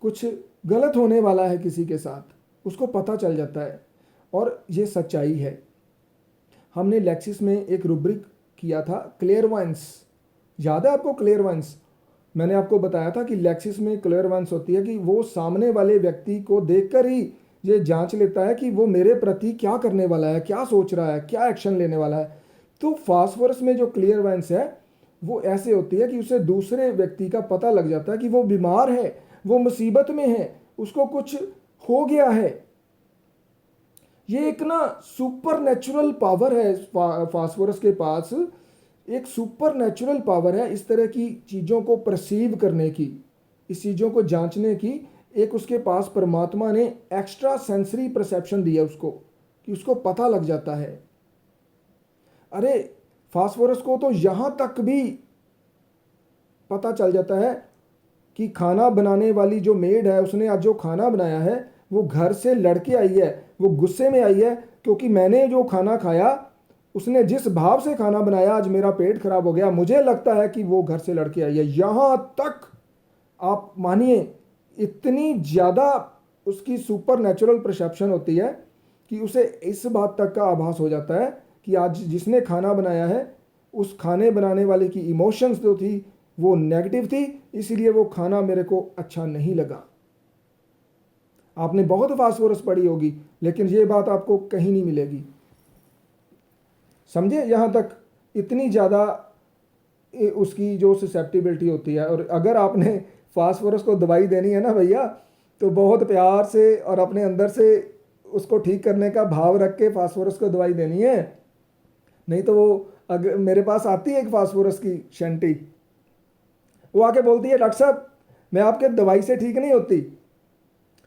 कुछ गलत होने वाला है किसी के साथ, उसको पता चल जाता है। और ये सच्चाई है। हमने लेक्सिस में एक रूब्रिक किया था क्लेयरवांस, याद है आपको क्लेयरवांस? मैंने आपको बताया था कि लेक्सिस में क्लेयरवांस होती है कि वो सामने वाले व्यक्ति को देखकर ही ये जांच लेता है कि वो मेरे प्रति क्या करने वाला है, क्या सोच रहा है, क्या एक्शन लेने वाला है। तो फास्फोरस में जो क्लेयरवांस है वो ऐसे होती है कि उसे दूसरे व्यक्ति का पता लग जाता है कि वो बीमार है, वो मुसीबत में है, उसको कुछ हो गया है। ये एक ना सुपर नेचुरल पावर है फास्फोरस के पास, एक सुपर नेचुरल पावर है इस तरह की चीज़ों को परसीव करने की, इस चीज़ों को जांचने की। एक उसके पास परमात्मा ने एक्स्ट्रा सेंसरी परसेप्शन दिया उसको, कि उसको पता लग जाता है। अरे फास्फोरस को तो यहाँ तक भी पता चल जाता है कि खाना बनाने वाली जो मेड है, उसने आज जो खाना बनाया है वो घर से लड़के आई है, वो गुस्से में आई है क्योंकि मैंने जो खाना खाया, उसने जिस भाव से खाना बनाया, आज मेरा पेट खराब हो गया, मुझे लगता है कि वो घर से लड़के आई है। यहाँ तक आप मानिए, इतनी ज़्यादा उसकी सुपर नेचुरल परसेप्शन होती है कि उसे इस बात तक का आभास हो जाता है कि आज जिसने खाना बनाया है, उस खाने बनाने वाले की इमोशंस जो थी वो नेगेटिव थी, इसीलिए वो खाना मेरे को अच्छा नहीं लगा। आपने बहुत फास्फोरस पढ़ी होगी, लेकिन ये बात आपको कहीं नहीं मिलेगी। समझे? यहाँ तक इतनी ज़्यादा उसकी जो ससेप्टिबिलिटी होती है। और अगर आपने फास्फोरस को दवाई देनी है ना भैया, तो बहुत प्यार से और अपने अंदर से उसको ठीक करने का भाव रख के फास्फोरस को दवाई देनी है। नहीं तो वो, अगर मेरे पास आती है एक फास्फोरस की शंटी, वो आके बोलती है डॉक्टर साहब मैं आपके दवाई से ठीक नहीं होती,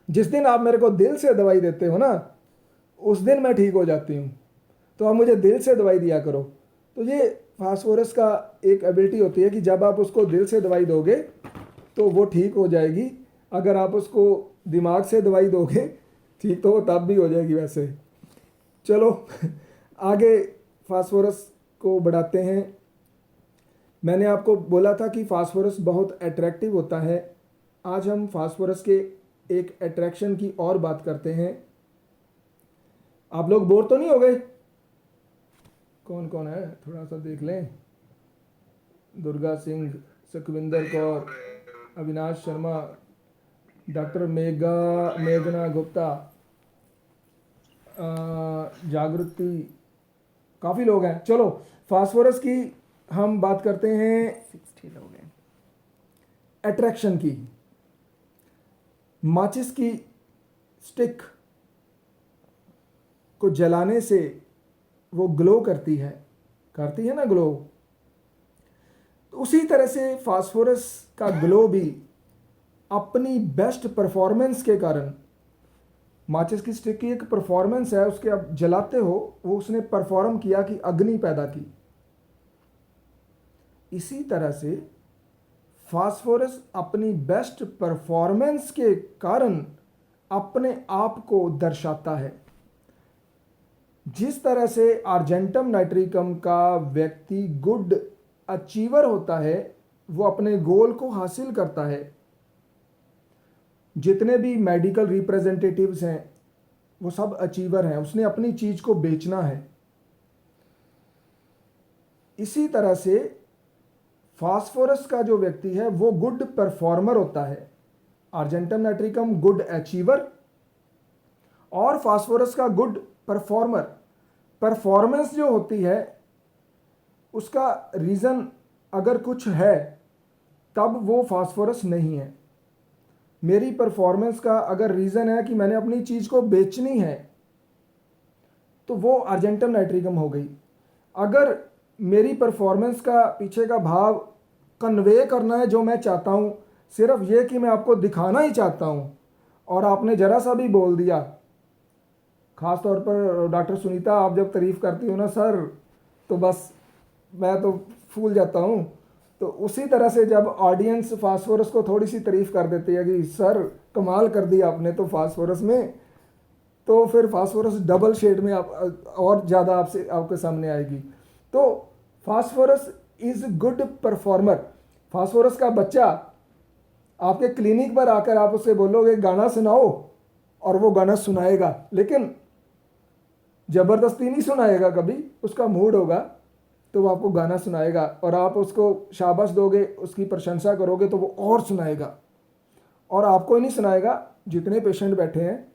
जिस दिन आप मेरे को दिल से दवाई देते हो ना, उस दिन मैं ठीक हो जाती हूँ, तो आप मुझे दिल से दवाई दिया करो। तो ये फास्फोरस का एक एबिलिटी होती है कि जब आप उसको दिल से दवाई दोगे तो वो ठीक हो जाएगी। अगर आप उसको दिमाग से दवाई दोगे, ठीक तो वो तब भी हो जाएगी वैसे। चलो आगे फास्फोरस को बढ़ाते हैं। मैंने आपको बोला था कि फास्फोरस बहुत अट्रैक्टिव होता है। आज हम फास्फोरस के एक अट्रैक्शन की और बात करते हैं। आप लोग बोर तो नहीं हो गए? कौन कौन है थोड़ा सा देख लें। दुर्गा सिंह, सुखविंदर कौर, अविनाश शर्मा, डॉक्टर मेघना गुप्ता, जागृति, काफ़ी लोग हैं। चलो फास्फोरस की हम बात करते हैं 60 लोग हैं। अट्रैक्शन की। माचिस की स्टिक को जलाने से वो ग्लो करती है ना ग्लो। तो उसी तरह से फास्फोरस का ग्लो भी अपनी बेस्ट परफॉर्मेंस के कारण, माचिस की स्टिक की एक परफॉर्मेंस है, उसके आप जलाते हो, वो उसने परफॉर्म किया कि अग्नि पैदा की। इसी तरह से फास्फोरस अपनी बेस्ट परफॉर्मेंस के कारण अपने आप को दर्शाता है। जिस तरह से आर्जेंटम नाइट्रिकम का व्यक्ति गुड अचीवर होता है, वो अपने गोल को हासिल करता है। जितने भी मेडिकल रिप्रेजेंटेटिव्स हैं वो सब अचीवर हैं, उसने अपनी चीज़ को बेचना है। इसी तरह से फास्फोरस का जो व्यक्ति है वो गुड परफॉर्मर होता है। आर्जेंटम नाइट्रिकम गुड अचीवर और फास्फोरस का गुड परफॉर्मर। परफॉर्मेंस जो होती है उसका रीज़न अगर कुछ है तब वो फास्फोरस नहीं है। मेरी परफॉर्मेंस का अगर रीज़न है कि मैंने अपनी चीज़ को बेचनी है तो वो आर्जेंटम नाइट्रिकम हो गई। अगर मेरी परफॉर्मेंस का पीछे का भाव कन्वे करना है जो मैं चाहता हूँ, सिर्फ ये कि मैं आपको दिखाना ही चाहता हूँ, और आपने ज़रा सा भी बोल दिया, ख़ास तौर पर डॉक्टर सुनीता आप जब तारीफ़ करती हो ना सर, तो बस मैं तो फूल जाता हूँ। तो उसी तरह से जब ऑडियंस फास्फोरस को थोड़ी सी तारीफ़ कर देती है कि सर कमाल कर दिया आपने तो फास्फोरस में, तो फिर फास्फोरस डबल शेड में आप और ज़्यादा आपके सामने आएगी। तो phosphorus is good performer. Phosphorus का बच्चा आपके क्लिनिक पर आकर आप उससे बोलोगे गाना सुनाओ, और वो गाना सुनाएगा, लेकिन ज़बरदस्ती नहीं सुनाएगा कभी। उसका मूड होगा तो वो आपको गाना सुनाएगा, और आप उसको शाबाश दोगे, उसकी प्रशंसा करोगे तो वो और सुनाएगा। और आपको ही नहीं सुनाएगा, जितने पेशेंट बैठे हैं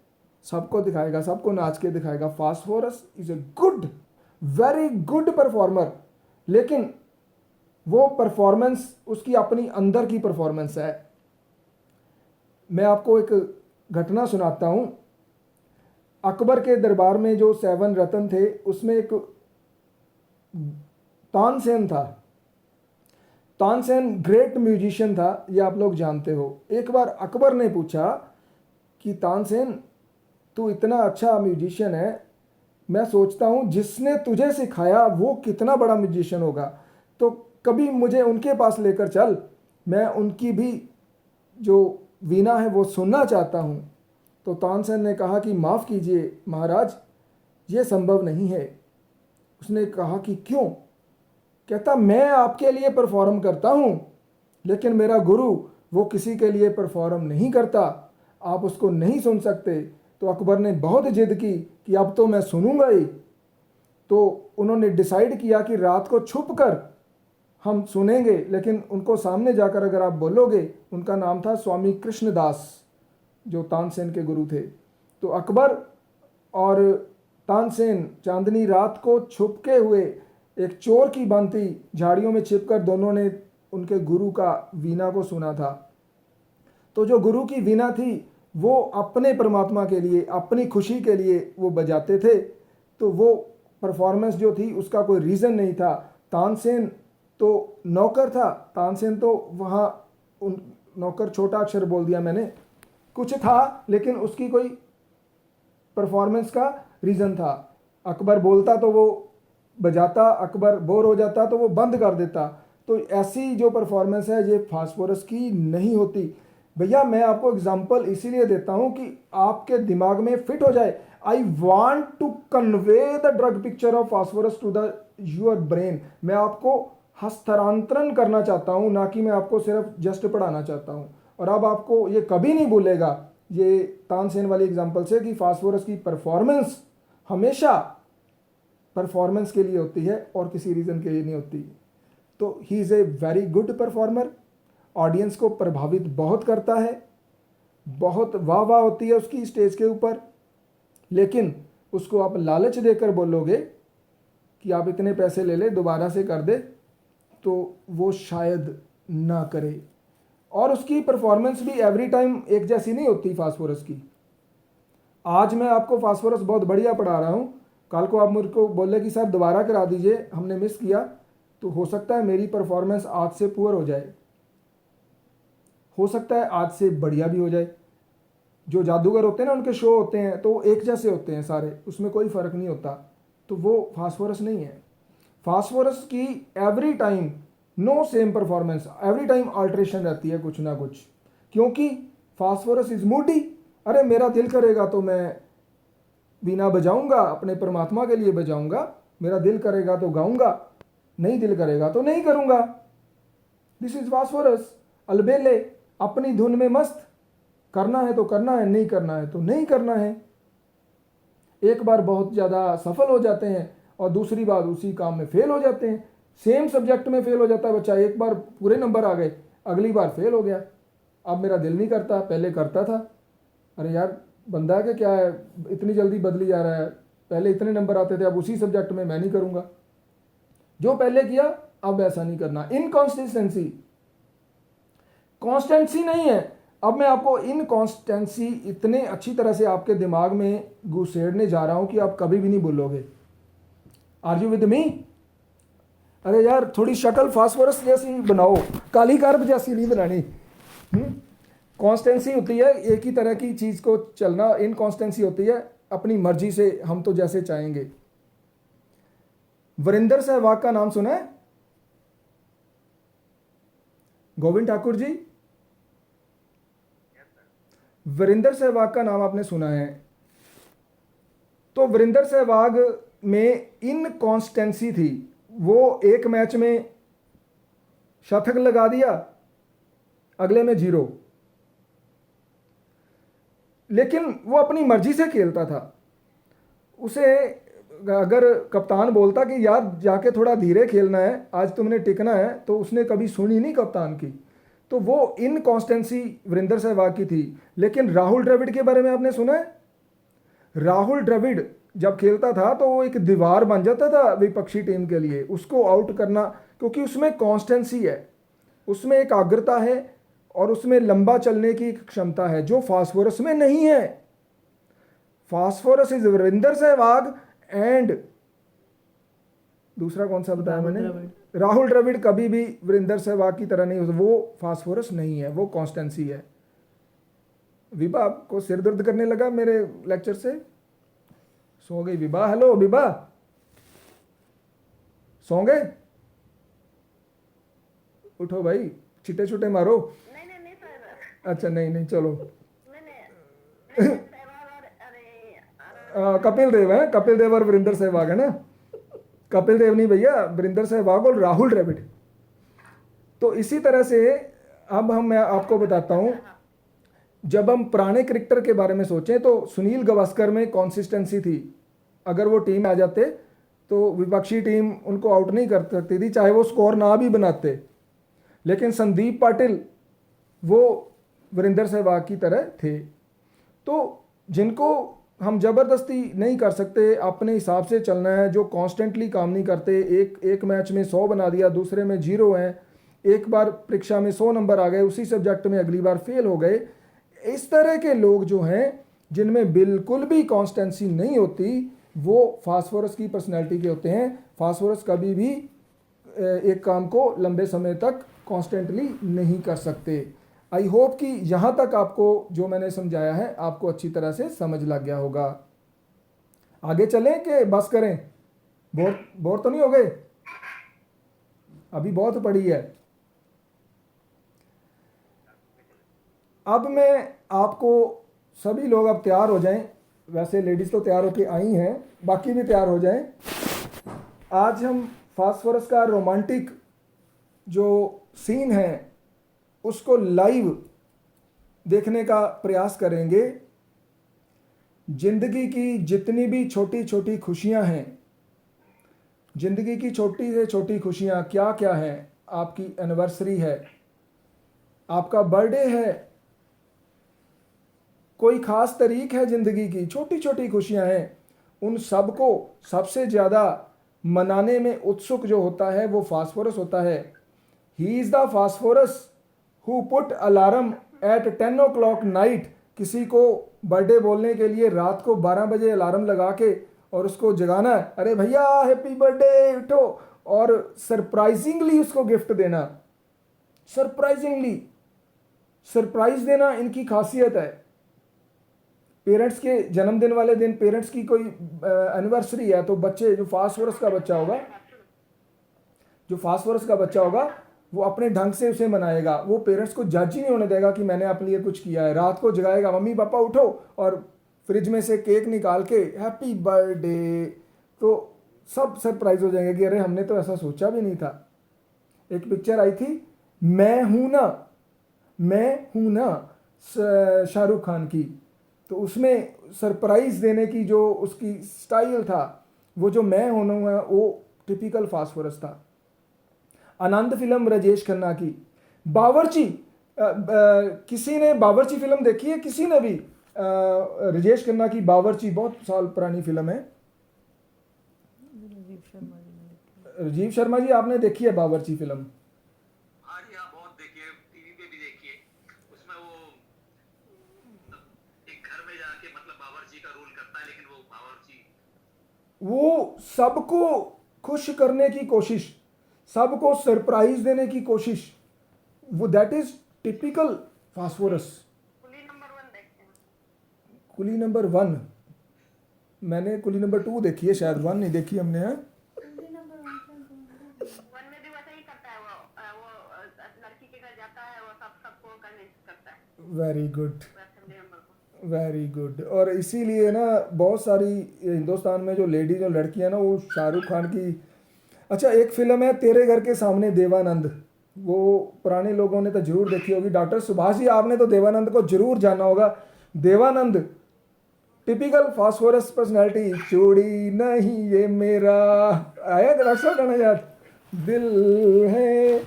सबको दिखाएगा, सबको नाच के दिखाएगा। Phosphorus is a good, very good performer. लेकिन वो परफॉर्मेंस उसकी अपनी अंदर की परफॉर्मेंस है। मैं आपको एक घटना सुनाता हूँ। अकबर के दरबार में जो 7 रत्न थे उसमें एक तानसेन था। तानसेन ग्रेट म्यूजिशियन था, ये आप लोग जानते हो। एक बार अकबर ने पूछा कि तानसेन तू इतना अच्छा म्यूजिशियन है, मैं सोचता हूँ जिसने तुझे सिखाया वो कितना बड़ा म्यूजिशियन होगा, तो कभी मुझे उनके पास लेकर चल, मैं उनकी भी जो वीणा है वो सुनना चाहता हूँ। तो तानसेन ने कहा कि माफ़ कीजिए महाराज, ये संभव नहीं है। उसने कहा कि क्यों? कहता मैं आपके लिए परफॉर्म करता हूँ, लेकिन मेरा गुरु वो किसी के लिए परफॉर्म नहीं करता, आप उसको नहीं सुन सकते। तो अकबर ने बहुत जिद की कि अब तो मैं सुनूंगा ही। तो उन्होंने डिसाइड किया कि रात को छुप कर हम सुनेंगे, लेकिन उनको सामने जाकर अगर आप बोलोगे। उनका नाम था स्वामी कृष्णदास, जो तानसेन के गुरु थे। तो अकबर और तानसेन चांदनी रात को छुपके हुए एक चोर की भांति झाड़ियों में छिपकर दोनों ने उनके गुरु का वीणा को सुना था। तो जो गुरु की वीणा थी वो अपने परमात्मा के लिए, अपनी खुशी के लिए वो बजाते थे। तो वो परफॉर्मेंस जो थी उसका कोई रीज़न नहीं था। तानसेन तो नौकर था, तानसेन तो वहाँ उन नौकर छोटा अक्षर बोल दिया मैंने, कुछ था, लेकिन उसकी कोई परफॉर्मेंस का रीज़न था। अकबर बोलता तो वो बजाता, अकबर बोर हो जाता तो वो बंद कर देता। तो ऐसी जो परफॉर्मेंस है ये फास्फोरस की नहीं होती। भैया मैं आपको एग्जांपल इसीलिए देता हूँ कि आपके दिमाग में फिट हो जाए। I want to convey the drug picture of phosphorus to the your brain. मैं आपको हस्तांतरण करना चाहता हूँ, ना कि मैं आपको सिर्फ जस्ट पढ़ाना चाहता हूँ। और अब आपको ये कभी नहीं भूलेगा ये तानसेन वाली एग्जांपल से कि फास्फोरस की परफॉर्मेंस हमेशा परफॉर्मेंस के लिए होती है और किसी रीज़न के लिए नहीं होती। तो he is a very good performer, audience को प्रभावित बहुत करता है, बहुत वाह वाह होती है उसकी स्टेज के ऊपर। लेकिन उसको आप लालच देकर बोलोगे कि आप इतने पैसे ले ले दोबारा से कर दे, तो वो शायद ना करे। और उसकी परफॉर्मेंस भी एवरी टाइम एक जैसी नहीं होती फास्फोरस की। आज मैं आपको फास्फोरस बहुत बढ़िया पढ़ा रहा हूँ, कल को आप मुझे को बोले कि सर दोबारा करा दीजिए, हमने मिस किया, तो हो सकता है मेरी परफॉर्मेंस आज से पुअर हो जाए, हो सकता है आज से बढ़िया भी हो जाए। जो जादूगर होते हैं ना, उनके शो होते हैं तो एक जैसे होते हैं सारे, उसमें कोई फ़र्क नहीं होता। तो वो फास्फोरस नहीं है। फास्फोरस की every time no same performance, every time alteration रहती है कुछ ना कुछ, क्योंकि फास्फोरस इज मूडी। अरे मेरा दिल करेगा तो मैं वीणा बजाऊंगा, अपने परमात्मा के लिए बजाऊंगा, मेरा दिल करेगा तो गाऊंगा, नहीं दिल करेगा तो नहीं करूंगा। This is phosphorus. अलबेले अपनी धुन में मस्त, करना है तो करना है, नहीं करना है तो नहीं करना है। एक बार बहुत ज़्यादा सफल हो जाते हैं और दूसरी बार उसी काम में फेल हो जाते हैं। सेम सब्जेक्ट में फेल हो जाता है बच्चा, एक बार पूरे नंबर आ गए, अगली बार फेल हो गया, अब मेरा दिल नहीं करता, पहले करता था। अरे यार बंदा के क्या है, इतनी जल्दी बदली जा रहा है, पहले इतने नंबर आते थे, अब उसी सब्जेक्ट में मैं नहीं करूँगा, जो पहले किया अब ऐसा नहीं करना। इनकॉन्सिस्टेंसी, कॉन्स्टेंसी नहीं है। अब मैं आपको इनकॉन्स्टेंसी इतने अच्छी तरह से आपके दिमाग में घुसेड़ने जा रहा हूँ कि आप कभी भी नहीं भूलोगे। Are you with me? अरे यार थोड़ी शक्ल फास्फोरस जैसी बनाओ, काली कार्ब जैसी नहीं बनानी। कॉन्स्टेंसी होती है एक ही तरह की चीज़ को चलना, इनकॉन्स्टेंसी होती है अपनी मर्जी से, हम तो जैसे चाहेंगे। वरिंदर सहवाग का नाम सुना है? गोविंद ठाकुर जी, वरिंदर सहवाग का नाम आपने सुना है? तो वरिंदर सहवाग में इनकॉन्स्टेंसी थी। वो एक मैच में शतक लगा दिया, अगले में 0, लेकिन वो अपनी मर्जी से खेलता था। उसे अगर कप्तान बोलता कि यार जाके थोड़ा धीरे खेलना है, आज तुमने टिकना है, तो उसने कभी सुनी नहीं कप्तान की। तो वो इनकॉन्स्टेंसी वरिंदर सहवाग की थी। लेकिन राहुल द्रविड़ के बारे में आपने सुना है? राहुल द्रविड़ जब खेलता था तो वो एक दीवार बन जाता था विपक्षी टीम के लिए, उसको आउट करना, क्योंकि उसमें कॉन्स्टेंसी है, उसमें एकाग्रता है और उसमें लंबा चलने की एक क्षमता है जो फास्फोरस में नहीं है। Phosphorus is Virender Sehwag and दूसरा कौन सा बताया मैंने, राहुल द्रविड़ कभी भी वीरेंद्र सहवाग की तरह नहीं हो, वो फास्फोरस नहीं है, वो कॉन्स्टेंसी है। विभा आपको सिर दर्द करने लगा मेरे लेक्चर से, सो गई विभा? हेलो विभा, सो गए? उठो भाई, छिटे छुटे मारो। नहीं नहीं नहीं सर, अच्छा नहीं नहीं, चलो। नहीं नहीं सहवाग और अरे कपिल देव है, कपिल देव और वीरेंद्र सहवाग है ना, कपिल देव नहीं भैया, वीरेंद्र सहवाग और राहुल द्रविड़। तो इसी तरह से अब मैं आपको बताता हूं, जब हम पुराने क्रिकेटर के बारे में सोचें तो सुनील गावस्कर में कंसिस्टेंसी थी, अगर वो टीम आ जाते तो विपक्षी टीम उनको आउट नहीं कर सकती थी, चाहे वो स्कोर ना भी बनाते। लेकिन संदीप पाटिल वो वीरेंद्र सहवाग की तरह थे। तो जिनको हम ज़बरदस्ती नहीं कर सकते, अपने हिसाब से चलना है, जो कॉन्स्टेंटली काम नहीं करते, एक मैच में 100 बना दिया, दूसरे में 0 हैं, एक बार परीक्षा में 100 नंबर आ गए, उसी सब्जेक्ट में अगली बार फेल हो गए, इस तरह के लोग जो हैं जिनमें बिल्कुल भी कॉन्स्टेंसी नहीं होती, वो फास्फोरस की पर्सनैलिटी के होते हैं। फास्फोरस कभी भी एक काम को लंबे समय तक कॉन्स्टेंटली नहीं कर सकते। आई होप कि यहाँ तक आपको जो मैंने समझाया है आपको अच्छी तरह से समझ लग गया होगा। आगे चलें कि बस करें? बोर तो नहीं हो गए? अभी बहुत पड़ी है। अब मैं आपको, सभी लोग अब तैयार हो जाएं, वैसे लेडीज़ तो तैयार होके आई हैं, बाकी भी तैयार हो जाएं। आज हम फास्फोरस का रोमांटिक जो सीन है उसको लाइव देखने का प्रयास करेंगे। जिंदगी की जितनी भी छोटी छोटी खुशियां हैं, जिंदगी की छोटी से छोटी खुशियां क्या क्या हैं, आपकी एनिवर्सरी है, आपका बर्थडे है, कोई ख़ास तारीख है, ज़िंदगी की छोटी छोटी खुशियां हैं, उन सब को सबसे ज़्यादा मनाने में उत्सुक जो होता है वो फास्फोरस होता है। He is the phosphorus who put alarm eight 10 o'clock night. किसी को बर्थडे बोलने के लिए रात को 12 बजे अलार्म लगा के और उसको जगाना है, अरे भैया हैप्पी बर्थडे उठो, और सरप्राइजिंगली उसको गिफ्ट देना। सरप्राइजिंगली सरप्राइज देना इनकी खासियत है। पेरेंट्स के जन्मदिन वाले दिन, पेरेंट्स की कोई एनिवर्सरी है, तो बच्चे जो फास्फोरस का बच्चा होगा वो अपने ढंग से उसे मनाएगा। वो पेरेंट्स को जज ही नहीं होने देगा कि मैंने अपने लिए कुछ किया है। रात को जगाएगा, मम्मी पापा उठो, और फ्रिज में से केक निकाल के हैप्पी बर्थडे, तो सब सरप्राइज हो जाएंगे कि अरे हमने तो ऐसा सोचा भी नहीं था। एक पिक्चर आई थी मैं हूं ना शाहरुख खान की, तो उसमें सरप्राइज देने की जो उसकी स्टाइल था, वो जो मैं हूं ना, वो टिपिकल फास्फोरस था। आनंद फिल्म राजेश खन्ना की, बावर्ची, किसी ने बावर्ची फिल्म देखी है? किसी ने भी? राजेश खन्ना की बावर्ची बहुत साल पुरानी फिल्म है। राजीव शर्मा जी आपने देखी है बावर्ची फिल्म? हाँ जी हाँ, बहुत देखी है, टीवी पे भी देखी है। उसमें वो एक घर में जाके मतलब बावर्ची का रोल करता है, लेकिन वो बावर्ची वो सबको खुश करने की कोशिश, सबको सरप्राइज देने की कोशिश, वो that is typical phosphorus. Coolie number 1 देखते हैं। कुली नंबर 1 मैंने, कुली नंबर 2 देखी है शायद, 1 नहीं देखी हमने। है 1 में भी वैसा ही करता है वो लड़की के घर जाता है, वो सबको कन्विंस करता है वेरी गुड, फैमिली मेंबर को। Very good. और इसीलिए ना बहुत सारी हिंदुस्तान में जो लेडी, जो लड़कियां ना, वो शाहरुख खान की। अच्छा, एक फिल्म है तेरे घर के सामने, देवानंद, वो पुराने लोगों ने तो जरूर देखी होगी। डॉक्टर सुभाष जी आपने तो देवानंद को जरूर जाना होगा। देवानंद टिपिकल फास्फोरस पर्सनालिटी, चूड़ी नहीं ये मेरा, आया डॉक्टर गाना यार, दिल है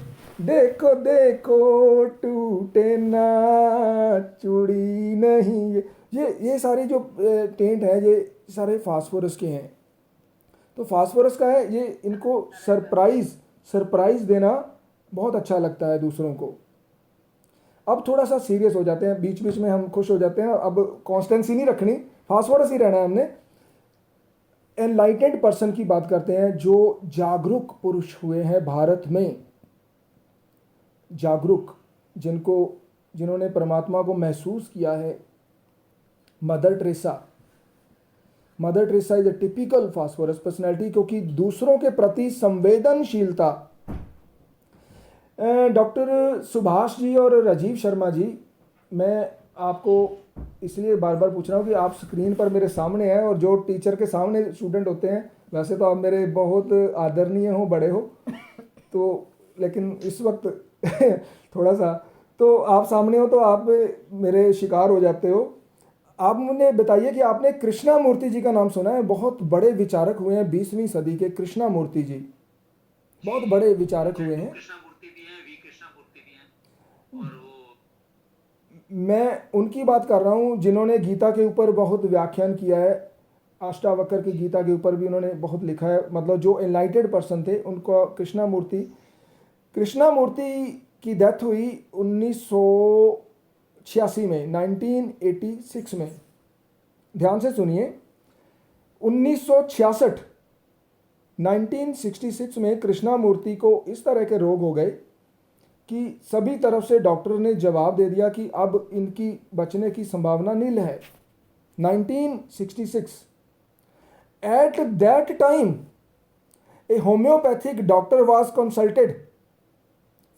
देखो देखो टूटे ना, चूड़ी नहीं ये सारी जो टेंट है, ये सारे फास्फोरस के हैं। तो फास्फोरस का है, ये इनको सरप्राइज देना बहुत अच्छा लगता है दूसरों को। अब थोड़ा सा सीरियस हो जाते हैं, बीच बीच में हम खुश हो जाते हैं, अब कॉन्स्टेंसी नहीं रखनी, फास्फोरस ही रहना है हमने। एनलाइटेड पर्सन की बात करते हैं, जो जागरूक पुरुष हुए हैं भारत में, जागरूक, जिन्होंने परमात्मा को महसूस किया है। Mother Teresa is a typical phosphorus personality, क्योंकि दूसरों के प्रति संवेदनशीलता। डॉक्टर सुभाष जी और राजीव शर्मा जी, मैं आपको इसलिए बार बार पूछ रहा हूँ कि आप स्क्रीन पर मेरे सामने हैं, और जो टीचर के सामने स्टूडेंट होते हैं, वैसे तो आप मेरे बहुत आदरणीय हो, बड़े हो, तो लेकिन इस वक्त थोड़ा सा तो आप सामने हो तो आप मेरे शिकार हो जाते हो। आप मुझे बताइए कि आपने कृष्णा जी का नाम सुना है? बहुत बड़े विचारक हुए हैं 20वीं सदी के कृष्णा जी, बहुत बड़े विचारक हुए हैं। कृष्णा मूर्ति भी है, वी कृष्णा मूर्ति भी है, और वो मैं उनकी बात कर रहा हूँ जिन्होंने गीता के ऊपर बहुत व्याख्यान किया है। अष्टावक्र की गीता के ऊपर भी उन्होंने बहुत लिखा है, मतलब जो एनलाइटेड पर्सन थे उनको। कृष्णा मूर्ति की डेथ हुई 1986 में, 1986 में। ध्यान से सुनिए, 1966 में कृष्णा मूर्ति को इस तरह के रोग हो गए कि सभी तरफ से डॉक्टर ने जवाब दे दिया कि अब इनकी बचने की संभावना नील है। 1966, at that time a homeopathic doctor was consulted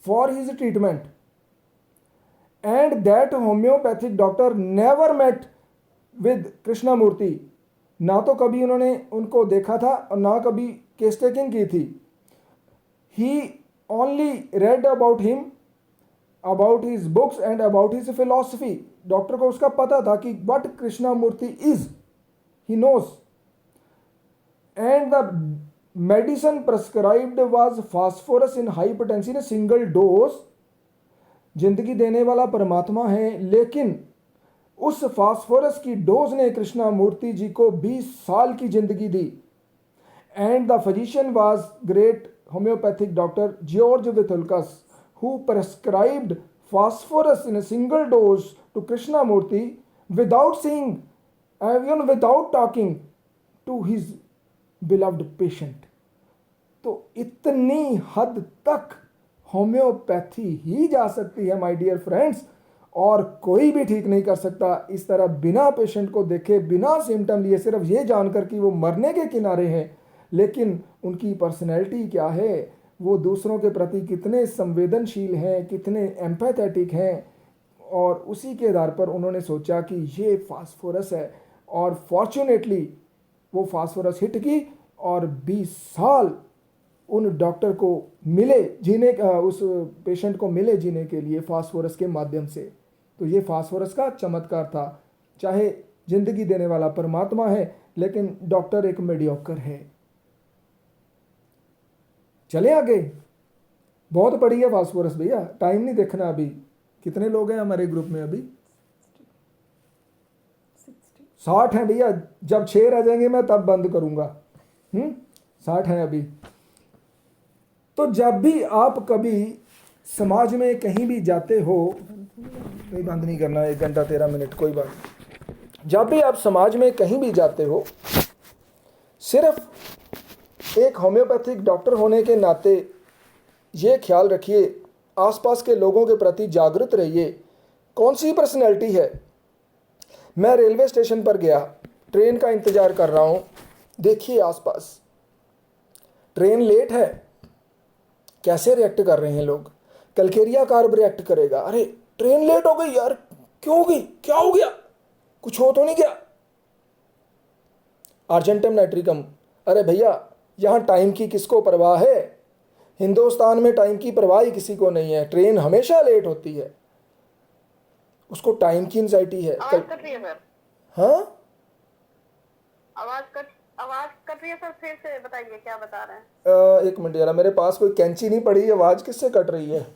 for his treatment, and that homeopathic doctor never met with Krishnamurti. ना तो कभी उन्होंने उनको देखा था और ना कभी केस टेकिंग की थी। He only read about him, about his books and about his philosophy. Doctor को उसका पता था कि what Krishnamurti is, he knows. And the medicine prescribed was phosphorus in high potency, in single dose. जिंदगी देने वाला परमात्मा है, लेकिन उस फास्फोरस की डोज ने कृष्णा मूर्ति जी को 20 साल की जिंदगी दी। And the physician was great homeopathic doctor George Vitulkas, who prescribed phosphorus in a single dose to Krishnamurti without seeing, even without talking to his beloved patient. तो इतनी हद तक होम्योपैथी ही जा सकती है माय डियर फ्रेंड्स, और कोई भी ठीक नहीं कर सकता इस तरह बिना पेशेंट को देखे, बिना सिम्टम लिए, सिर्फ ये जानकर कि वो मरने के किनारे हैं, लेकिन उनकी पर्सनैलिटी क्या है, वो दूसरों के प्रति कितने संवेदनशील हैं, कितने एम्पैथेटिक हैं। और उसी के आधार पर उन्होंने सोचा कि ये फास्फोरस है, और फॉर्चुनेटली वो फास्फोरस हिट की, और 20 साल उन डॉक्टर को मिले जीने, उस पेशेंट को मिले जीने के लिए फास्फोरस के माध्यम से। तो ये फास्फोरस का चमत्कार था। चाहे जिंदगी देने वाला परमात्मा है, लेकिन डॉक्टर एक मीडियोकर है। चले आगे, बहुत बड़ी है फास्फोरस भैया, टाइम नहीं देखना। अभी कितने लोग हैं हमारे ग्रुप में? अभी 60 हैं भैया। जब 6 रह जाएंगे मैं तब बंद करूंगा। 60 हैं अभी। तो जब भी आप कभी समाज में कहीं भी जाते हो, नहीं बंद नहीं करना, 1 घंटा 13 मिनट, कोई बात नहीं। जब भी आप समाज में कहीं भी जाते हो, सिर्फ एक होम्योपैथिक डॉक्टर होने के नाते ये ख्याल रखिए, आसपास के लोगों के प्रति जागरूक रहिए। कौन सी पर्सनैलिटी है? मैं रेलवे स्टेशन पर गया, ट्रेन का इंतज़ार कर रहा हूँ। देखिए आसपास, ट्रेन लेट है, कैसे रिएक्ट कर रहे हैं लोग। कलकेरिया कार रिएक्ट करेगा, अरे ट्रेन लेट हो गई यार, क्यों हो गई, क्या हो गया, कुछ हो तो नहीं गया। अर्जेंटम नाइट्रिकम, अरे भैया यहाँ टाइम की किसको परवाह है? हिंदुस्तान में टाइम की परवाह ही किसी को नहीं है, ट्रेन हमेशा लेट होती है, उसको टाइम की एंजाइटी है। आवाज कट रही है सर। हाँ, आवाज कट रही है सर, फिर से बताइए क्या बता रहे हैं। 1 मिनट यार, मेरे पास कोई कैंची नहीं पड़ी, आवाज किससे कट रही है?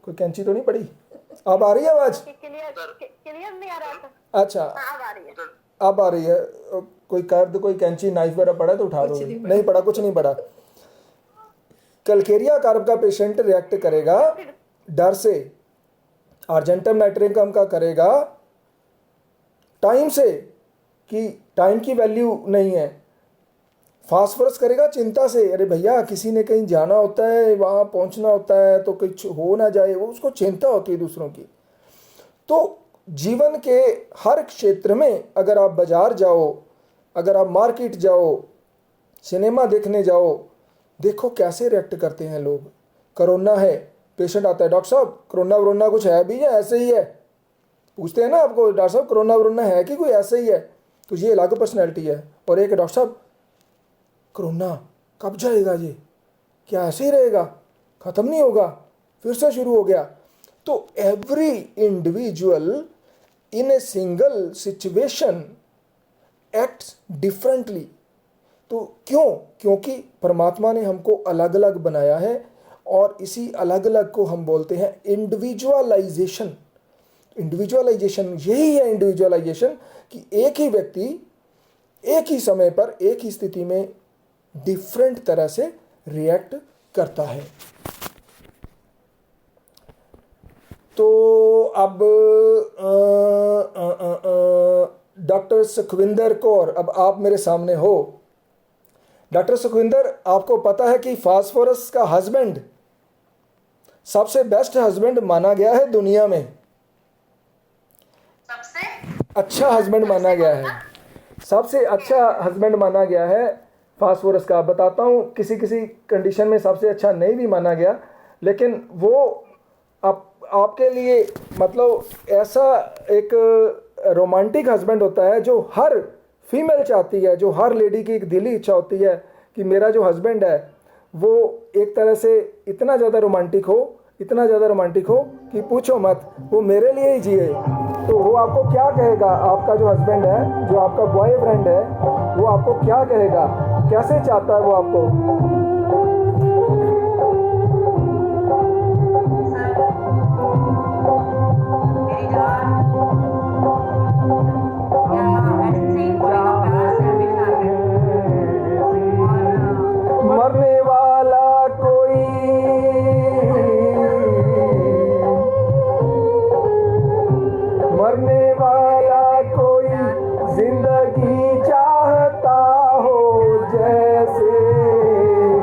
कोई कैंची तो नहीं पड़ी? अब आ रही है आवाज? क्लियर नहीं आ रहा था। अच्छा, हाँ, अब आ रही है। अब आ रही है। कोई कर्द, कोई कैंची, नाइफ वगैरह पड़ा है तो उठा दो। नहीं पड़ा, कुछ नहीं पड़ा। कैलकेरिया कार्ब का पेशेंट रिएक्ट करेगा डर से, अर्जेंटम नाइट्रिकम का करेगा टाइम से कि टाइम की वैल्यू नहीं है, फास्फोरस करेगा चिंता से, अरे भैया किसी ने कहीं जाना होता है, वहाँ पहुँचना होता है तो कुछ हो ना जाए, वो उसको चिंता होती है दूसरों की। तो जीवन के हर क्षेत्र में अगर आप बाजार जाओ, अगर आप मार्केट जाओ, सिनेमा देखने जाओ, देखो कैसे रिएक्ट करते हैं लोग। कोरोना है, पेशेंट आता है, डॉक्टर साहब कोरोना वरोना कुछ है भी या ऐसे ही है, पूछते हैं ना आपको, डॉक्टर साहब कोरोना वरोना है कि कोई ऐसे ही है, तो ये अलग पर्सनैलिटी है। और एक डॉक्टर साहब कोरोना कब जाएगा, ये क्या ऐसे ही रहेगा, ख़त्म नहीं होगा, फिर से शुरू हो गया। तो every individual in a single situation acts differently. तो क्यों? क्योंकि परमात्मा ने हमको अलग अलग बनाया है और इसी अलग अलग को हम बोलते हैं इंडिविजुअलाइजेशन। इंडिविजुअलाइजेशन यही है इंडिविजुअलाइजेशन, कि एक ही व्यक्ति एक ही समय पर एक ही स्थिति में डिफरेंट तरह से रिएक्ट करता है। तो अब डॉक्टर सुखविंदर कौर, अब आप मेरे सामने हो। डॉक्टर सुखविंदर, आपको पता है कि फास्फोरस का हस्बैंड सबसे बेस्ट हस्बैंड माना गया है दुनिया में, सबसे अच्छा हस्बैंड माना गया है, सबसे अच्छा हस्बैंड माना गया है फास्फोरस का। बताता हूँ, किसी किसी कंडीशन में सबसे अच्छा नहीं भी माना गया, लेकिन वो आपके लिए मतलब ऐसा एक रोमांटिक हस्बैंड होता है जो हर फीमेल चाहती है, जो हर लेडी की एक दिली इच्छा होती है कि मेरा जो हस्बैंड है वो एक तरह से इतना ज़्यादा रोमांटिक हो, इतना ज़्यादा रोमांटिक हो कि पूछो मत, वो मेरे लिए ही जिए। तो वो आपको क्या कहेगा, आपका जो हस्बैंड है, जो आपका बॉयफ्रेंड है, वो आपको क्या कहेगा, कैसे चाहता है वो आपको? मेरी जान, या ऐसे ही कोई ना प्यार से हमेशा रहे। और मरने वाला कोई मरने वाला कोई जिंदगी चाहता हो जैसे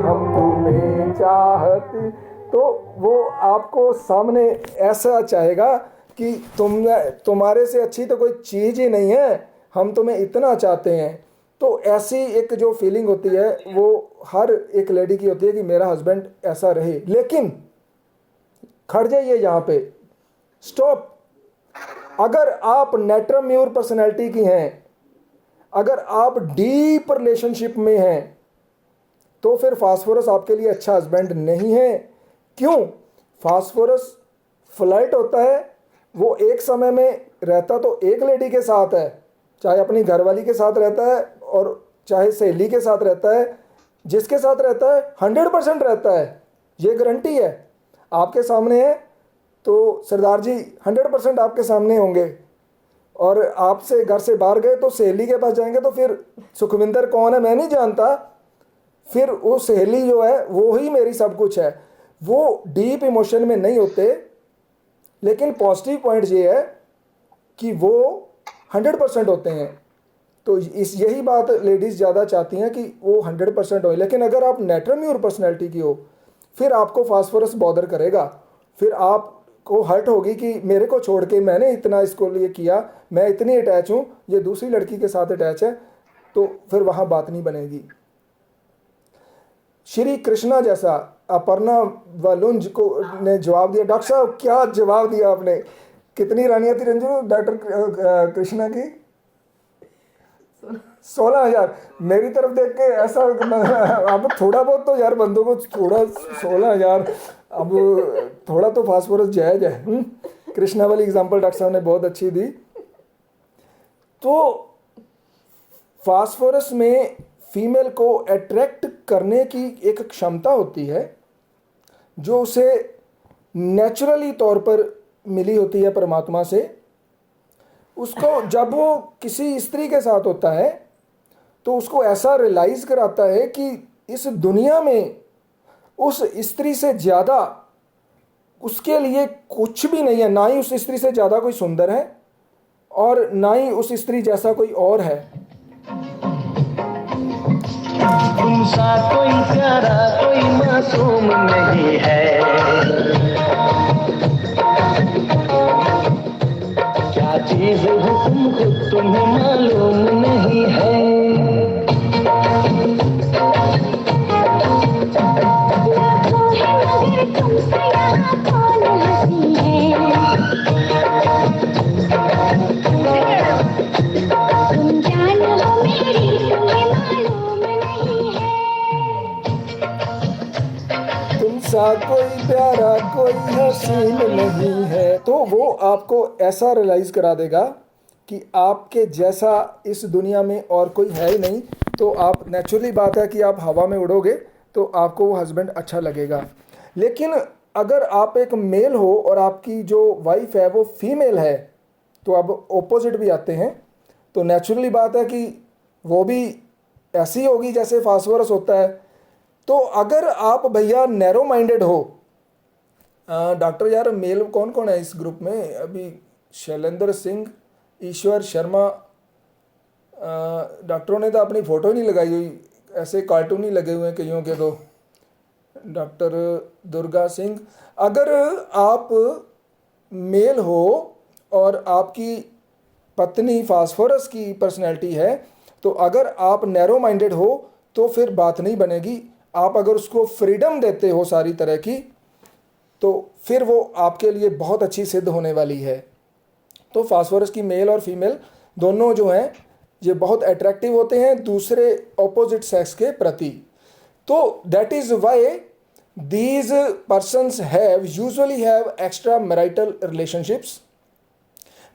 हम तुम्हें चाहते, तो वो आपको सामने ऐसा चाहेगा कि तुम्हारे से अच्छी तो कोई चीज़ ही नहीं है, हम तुम्हें इतना चाहते हैं। तो ऐसी एक जो फीलिंग होती है वो हर एक लेडी की होती है कि मेरा हस्बैंड ऐसा रहे। लेकिन खड़ जाइए यहाँ पे, स्टॉप। अगर आप नेट्रम्यूर पर्सनैलिटी की हैं, अगर आप डीप रिलेशनशिप में हैं, तो फिर फास्फोरस आपके लिए अच्छा हस्बैंड नहीं है। क्यों? फास्फोरस फ्लर्ट होता है, वो एक समय में रहता तो एक लेडी के साथ है, चाहे अपनी घरवाली के साथ रहता है और चाहे सहेली के साथ रहता है, जिसके साथ रहता है 100% रहता है, ये गारंटी है। आपके सामने है तो सरदार जी 100% आपके सामने होंगे, और आपसे घर से बाहर गए तो सहेली के पास जाएंगे तो फिर सुखविंदर कौन है मैं नहीं जानता, फिर वो सहेली जो है वो ही मेरी सब कुछ है। वो डीप इमोशन में नहीं होते, लेकिन पॉजिटिव पॉइंट ये है कि वो 100% होते हैं। तो यही बात लेडीज़ ज़्यादा चाहती हैं कि वो 100% हो। लेकिन अगर आप नेट्रम्यूर पर्सनैलिटी की हो, फिर आपको फास्फोरस बॉदर करेगा, फिर आपको हर्ट होगी कि मेरे को छोड़ के मैंने इतना इसको लिए किया, मैं इतनी अटैच हूँ, ये दूसरी लड़की के साथ अटैच है, तो फिर वहाँ बात नहीं बनेगी। श्री कृष्णा जैसा अपर्णा वलुंज को ने जवाब दिया। डॉक्टर साहब क्या जवाब दिया आपने? कितनी रानियाँ थी रंजू डॉक्टर कृष्णा की? 16,000। मेरी तरफ देख के ऐसा अब थोड़ा बहुत तो यार बंदों को थोड़ा 16,000, अब थोड़ा तो फास्फोरस जायज है। कृष्णा वाली एग्जांपल डॉक्टर साहब ने बहुत अच्छी दी। तो फास्फोरस में फीमेल को अट्रैक्ट करने की एक क्षमता होती है जो उसे नेचुरली तौर पर मिली होती है परमात्मा से। उसको जब वो किसी स्त्री के साथ होता है तो उसको ऐसा रियलाइज़ कराता है कि इस दुनिया में उस स्त्री से ज़्यादा उसके लिए कुछ भी नहीं है, ना ही उस स्त्री से ज़्यादा कोई सुंदर है और ना ही उस स्त्री जैसा कोई और है। तुमसा कोई प्यारा कोई मासूम नहीं है, क्या चीज हो तुम खुद तुम्हें मालूम नहीं है। तुमसे यहाँ कौन हंसी है, तुम जान हो मेरी तुम्हें मालूम नहीं है। तुमसा कोई प्यारा कोई हसीन नहीं है। तो वो आपको ऐसा रियलाइज़ करा देगा कि आपके जैसा इस दुनिया में और कोई है ही नहीं। तो आप नेचुरली बात है कि आप हवा में उड़ोगे तो आपको वो हस्बैंड अच्छा लगेगा। लेकिन अगर आप एक मेल हो और आपकी जो वाइफ है वो फीमेल है तो अब ओपोजिट भी आते हैं। तो नेचुरली बात है कि वो भी ऐसी होगी जैसे फास्फोरस होता है। तो अगर आप भैया नैरो माइंडेड हो, डॉक्टर यार मेल कौन कौन है इस ग्रुप में? अभी शैलेंद्र सिंह, ईश्वर शर्मा, डॉक्टरों ने तो अपनी फ़ोटो नहीं लगाई हुई, ऐसे कार्टून ही लगे हुए हैं कईयों के। तो डॉक्टर दुर्गा सिंह, अगर आप मेल हो और आपकी पत्नी फास्फोरस की पर्सनैलिटी है तो अगर आप नैरो माइंडेड हो तो फिर बात नहीं बनेगी। आप अगर उसको फ्रीडम देते हो सारी तरह की तो फिर वो आपके लिए बहुत अच्छी सिद्ध होने वाली है। तो फास्फोरस की मेल और फीमेल दोनों जो हैं ये बहुत अट्रैक्टिव होते हैं दूसरे ऑपोजिट सेक्स के प्रति। तो that is why these persons have usually have extra marital relationships,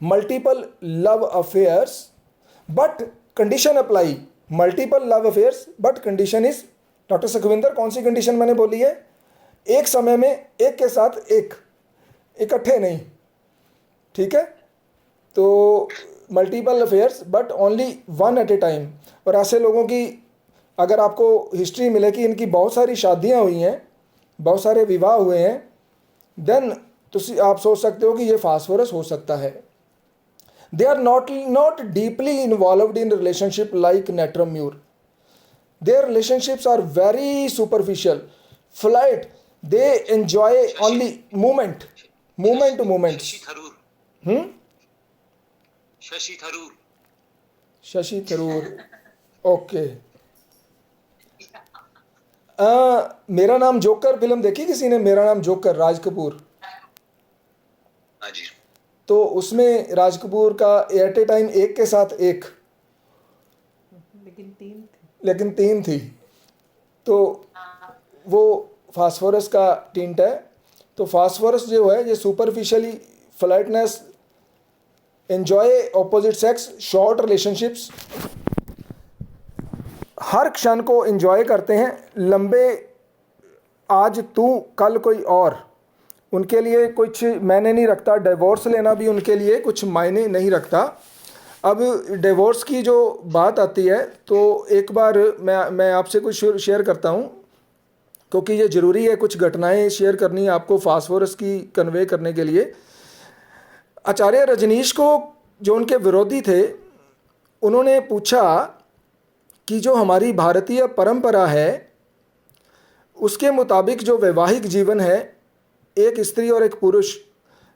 multiple love affairs, but condition apply. Multiple love affairs but condition is, doctor Sukhwinder कौन सी कंडीशन मैंने बोली है? एक समय में एक के साथ एक, इकट्ठे नहीं, ठीक है? तो multiple affairs but only one at a time. और ऐसे लोगों की अगर आपको हिस्ट्री मिले कि इनकी बहुत सारी शादियां हुई हैं, बहुत सारे विवाह हुए हैं, देन आप सोच सकते हो कि ये फास्फोरस हो सकता है। They are not deeply involved in relationship like Natrum-Muir. Their relationships are very superficial. Flight, they enjoy only movement to movement. Shashi Tharoor. Okay. मेरा नाम जोकर फिल्म देखी किसी ने? मेरा नाम जोकर, राज कपूर। हाँ जी। तो उसमें राज कपूर का एट ए टाइम एक के साथ एक, लेकिन तीन थी। तो वो फास्फोरस का टिंट है। तो फास्फोरस जो है ये superficially flightiness, enjoy opposite sex, short relationships, हर क्षण को एंजॉय करते हैं, लंबे आज तू कल कोई और, उनके लिए कुछ मायने नहीं रखता। डिवोर्स लेना भी उनके लिए कुछ मायने नहीं रखता। अब डिवोर्स की जो बात आती है तो एक बार मैं आपसे कुछ शेयर करता हूँ क्योंकि ये ज़रूरी है, कुछ घटनाएं शेयर करनी है आपको फास्फोरस की कन्वे करने के लिए। आचार्य रजनीश को जो उनके विरोधी थे उन्होंने पूछा कि जो हमारी भारतीय परंपरा है उसके मुताबिक जो वैवाहिक जीवन है, एक स्त्री और एक पुरुष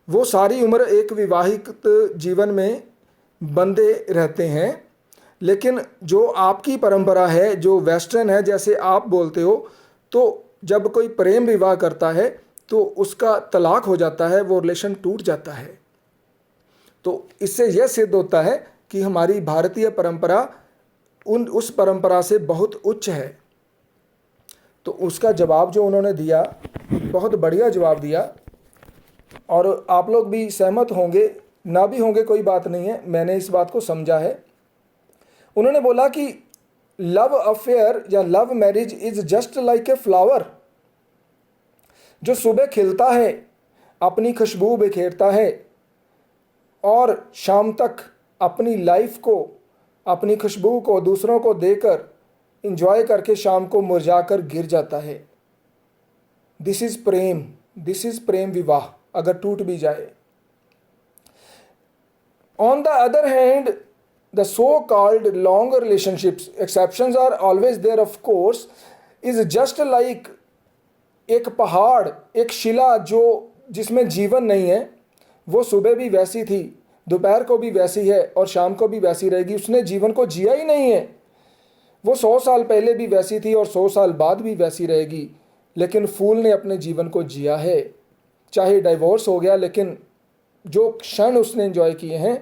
वो सारी उम्र एक विवाहिक जीवन में बंधे रहते हैं, लेकिन जो आपकी परंपरा है जो वेस्टर्न है, जैसे आप बोलते हो, तो जब कोई प्रेम विवाह करता है तो उसका तलाक हो जाता है, वो रिलेशन टूट जाता है। तो इससे यह सिद्ध होता है कि हमारी भारतीय परंपरा उस परंपरा से बहुत उच्च है। तो उसका जवाब जो उन्होंने दिया बहुत बढ़िया जवाब दिया और आप लोग भी सहमत होंगे, ना भी होंगे कोई बात नहीं है, मैंने इस बात को समझा है। उन्होंने बोला कि लव अफेयर या love marriage is just like a flower, जो सुबह खिलता है, अपनी खुशबू बिखेरता है और शाम तक अपनी लाइफ को, अपनी खुशबू को दूसरों को देकर इंजॉय करके शाम को मुरझाकर गिर जाता है। दिस इज प्रेम, दिस इज प्रेम विवाह, अगर टूट भी जाए। On the other hand, the so called long relationships, exceptions are always there of course, is just like एक पहाड़, एक शिला जो जिसमें जीवन नहीं है। वो सुबह भी वैसी थी, दोपहर को भी वैसी है और शाम को भी वैसी रहेगी। उसने जीवन को जिया ही नहीं है। वो 100 साल पहले भी वैसी थी और 100 साल बाद भी वैसी रहेगी। लेकिन फूल ने अपने जीवन को जिया है, चाहे डाइवोर्स हो गया, लेकिन जो क्षण उसने एंजॉय किए हैं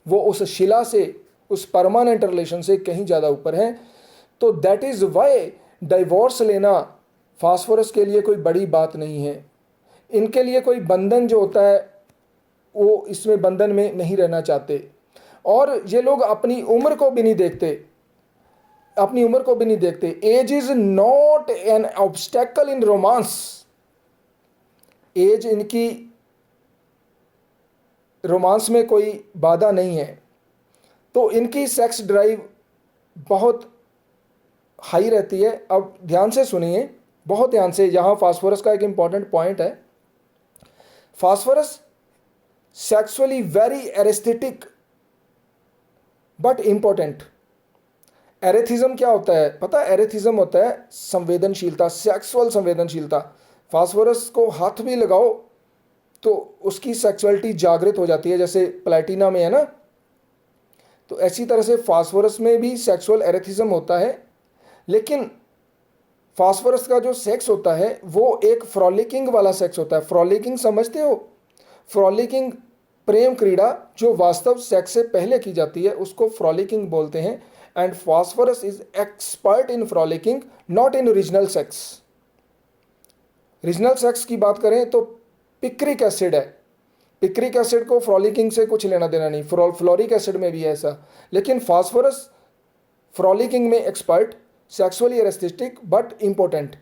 वो उस शिला से, उस परमानेंट रिलेशन से कहीं ज़्यादा ऊपर हैं। तो दैट इज़ वाई डाइवोर्स लेना फास्फोरस के लिए कोई बड़ी बात नहीं है। इनके लिए कोई बंधन जो होता है वो इसमें बंधन में नहीं रहना चाहते। और ये लोग अपनी उम्र को भी नहीं देखते, अपनी उम्र को भी नहीं देखते। Age is not an obstacle in romance. Age इनकी रोमांस में कोई बाधा नहीं है। तो इनकी सेक्स ड्राइव बहुत हाई रहती है। अब ध्यान से सुनिए, बहुत ध्यान से, यहाँ फास्फोरस का एक इंपॉर्टेंट पॉइंट है। Phosphorus sexually very aesthetic but important. Erethism क्या होता है पता है? एरेथिज्म होता है संवेदनशीलता, सेक्सुअल संवेदनशीलता। फास्फोरस को हाथ भी लगाओ तो उसकी सेक्सुअलिटी जागृत हो जाती है, जैसे प्लैटिना में है ना। तो ऐसी तरह से फास्फोरस में भी सेक्सुअल एरेथिज्म होता है। लेकिन फास्फोरस का जो सेक्स होता है वो एक फ्रॉलिकिंग वाला सेक्स होता है। फ्रॉलिकिंग समझते हो? फ्रॉलिकिंग प्रेम क्रीड़ा जो वास्तव सेक्स से पहले की जाती है उसको फ्रॉलिकिंग बोलते हैं। And phosphorus is expert in frolicking, not in regional sex. Regional sex की बात करें तो पिक्रिक एसिड है। पिक्रिक एसिड को फ्रॉलिकिंग से कुछ लेना देना नहीं, फ्लोरिक एसिड में भी है ऐसा। लेकिन फास्फोरस फ्रॉलिकिंग में expert, sexually aesthetic but important.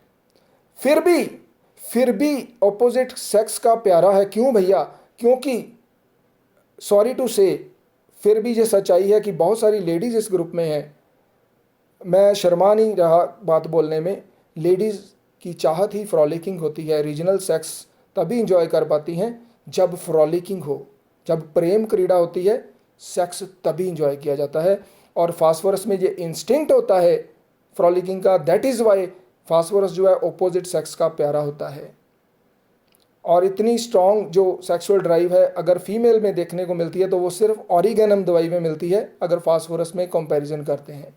फिर भी ऑपोजिट सेक्स का प्यारा है। क्यों भैया? क्योंकि सॉरी टू से, फिर भी ये सच्चाई है कि बहुत सारी लेडीज़ इस ग्रुप में हैं। मैं शर्मा नहीं रहा बात बोलने में। लेडीज़ की चाहत ही फ्रॉलिकिंग होती है। रीजनल सेक्स तभी इंजॉय कर पाती हैं जब फ्रॉलिकिंग हो, जब प्रेम क्रीड़ा होती है, सेक्स तभी इंजॉय किया जाता है। और फास्फोरस में ये इंस्टिंक्ट होता है फ्रॉलिकिंग का। दैट इज़ वाई फास्फोरस जो है ऑपोजिट सेक्स का प्यारा होता है। और इतनी स्ट्रॉन्ग जो सेक्सुअल ड्राइव है अगर फीमेल में देखने को मिलती है तो वो सिर्फ ऑरिगेनम दवाई में मिलती है अगर फास्फोरस में कंपैरिजन करते हैं।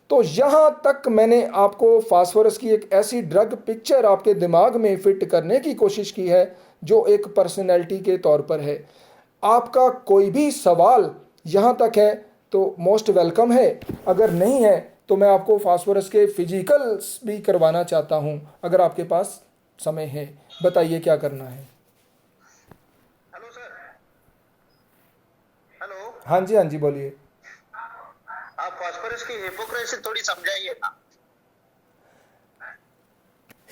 तो यहाँ तक मैंने आपको फास्फोरस की एक ऐसी ड्रग पिक्चर आपके दिमाग में फिट करने की कोशिश की है जो एक पर्सनैलिटी के तौर पर है। आपका कोई भी सवाल यहाँ तक है तो मोस्ट वेलकम है। अगर नहीं है तो मैं आपको फास्फोरस के फिजिकल्स भी करवाना चाहता हूँ, अगर आपके पास समय है। बताइए क्या करना है। Hello sir. हेलो। हाँ जी, हाँ जी, बोलिए। आप फास्फोरस की हिपोक्रेसी थोड़ी समझाइए ना।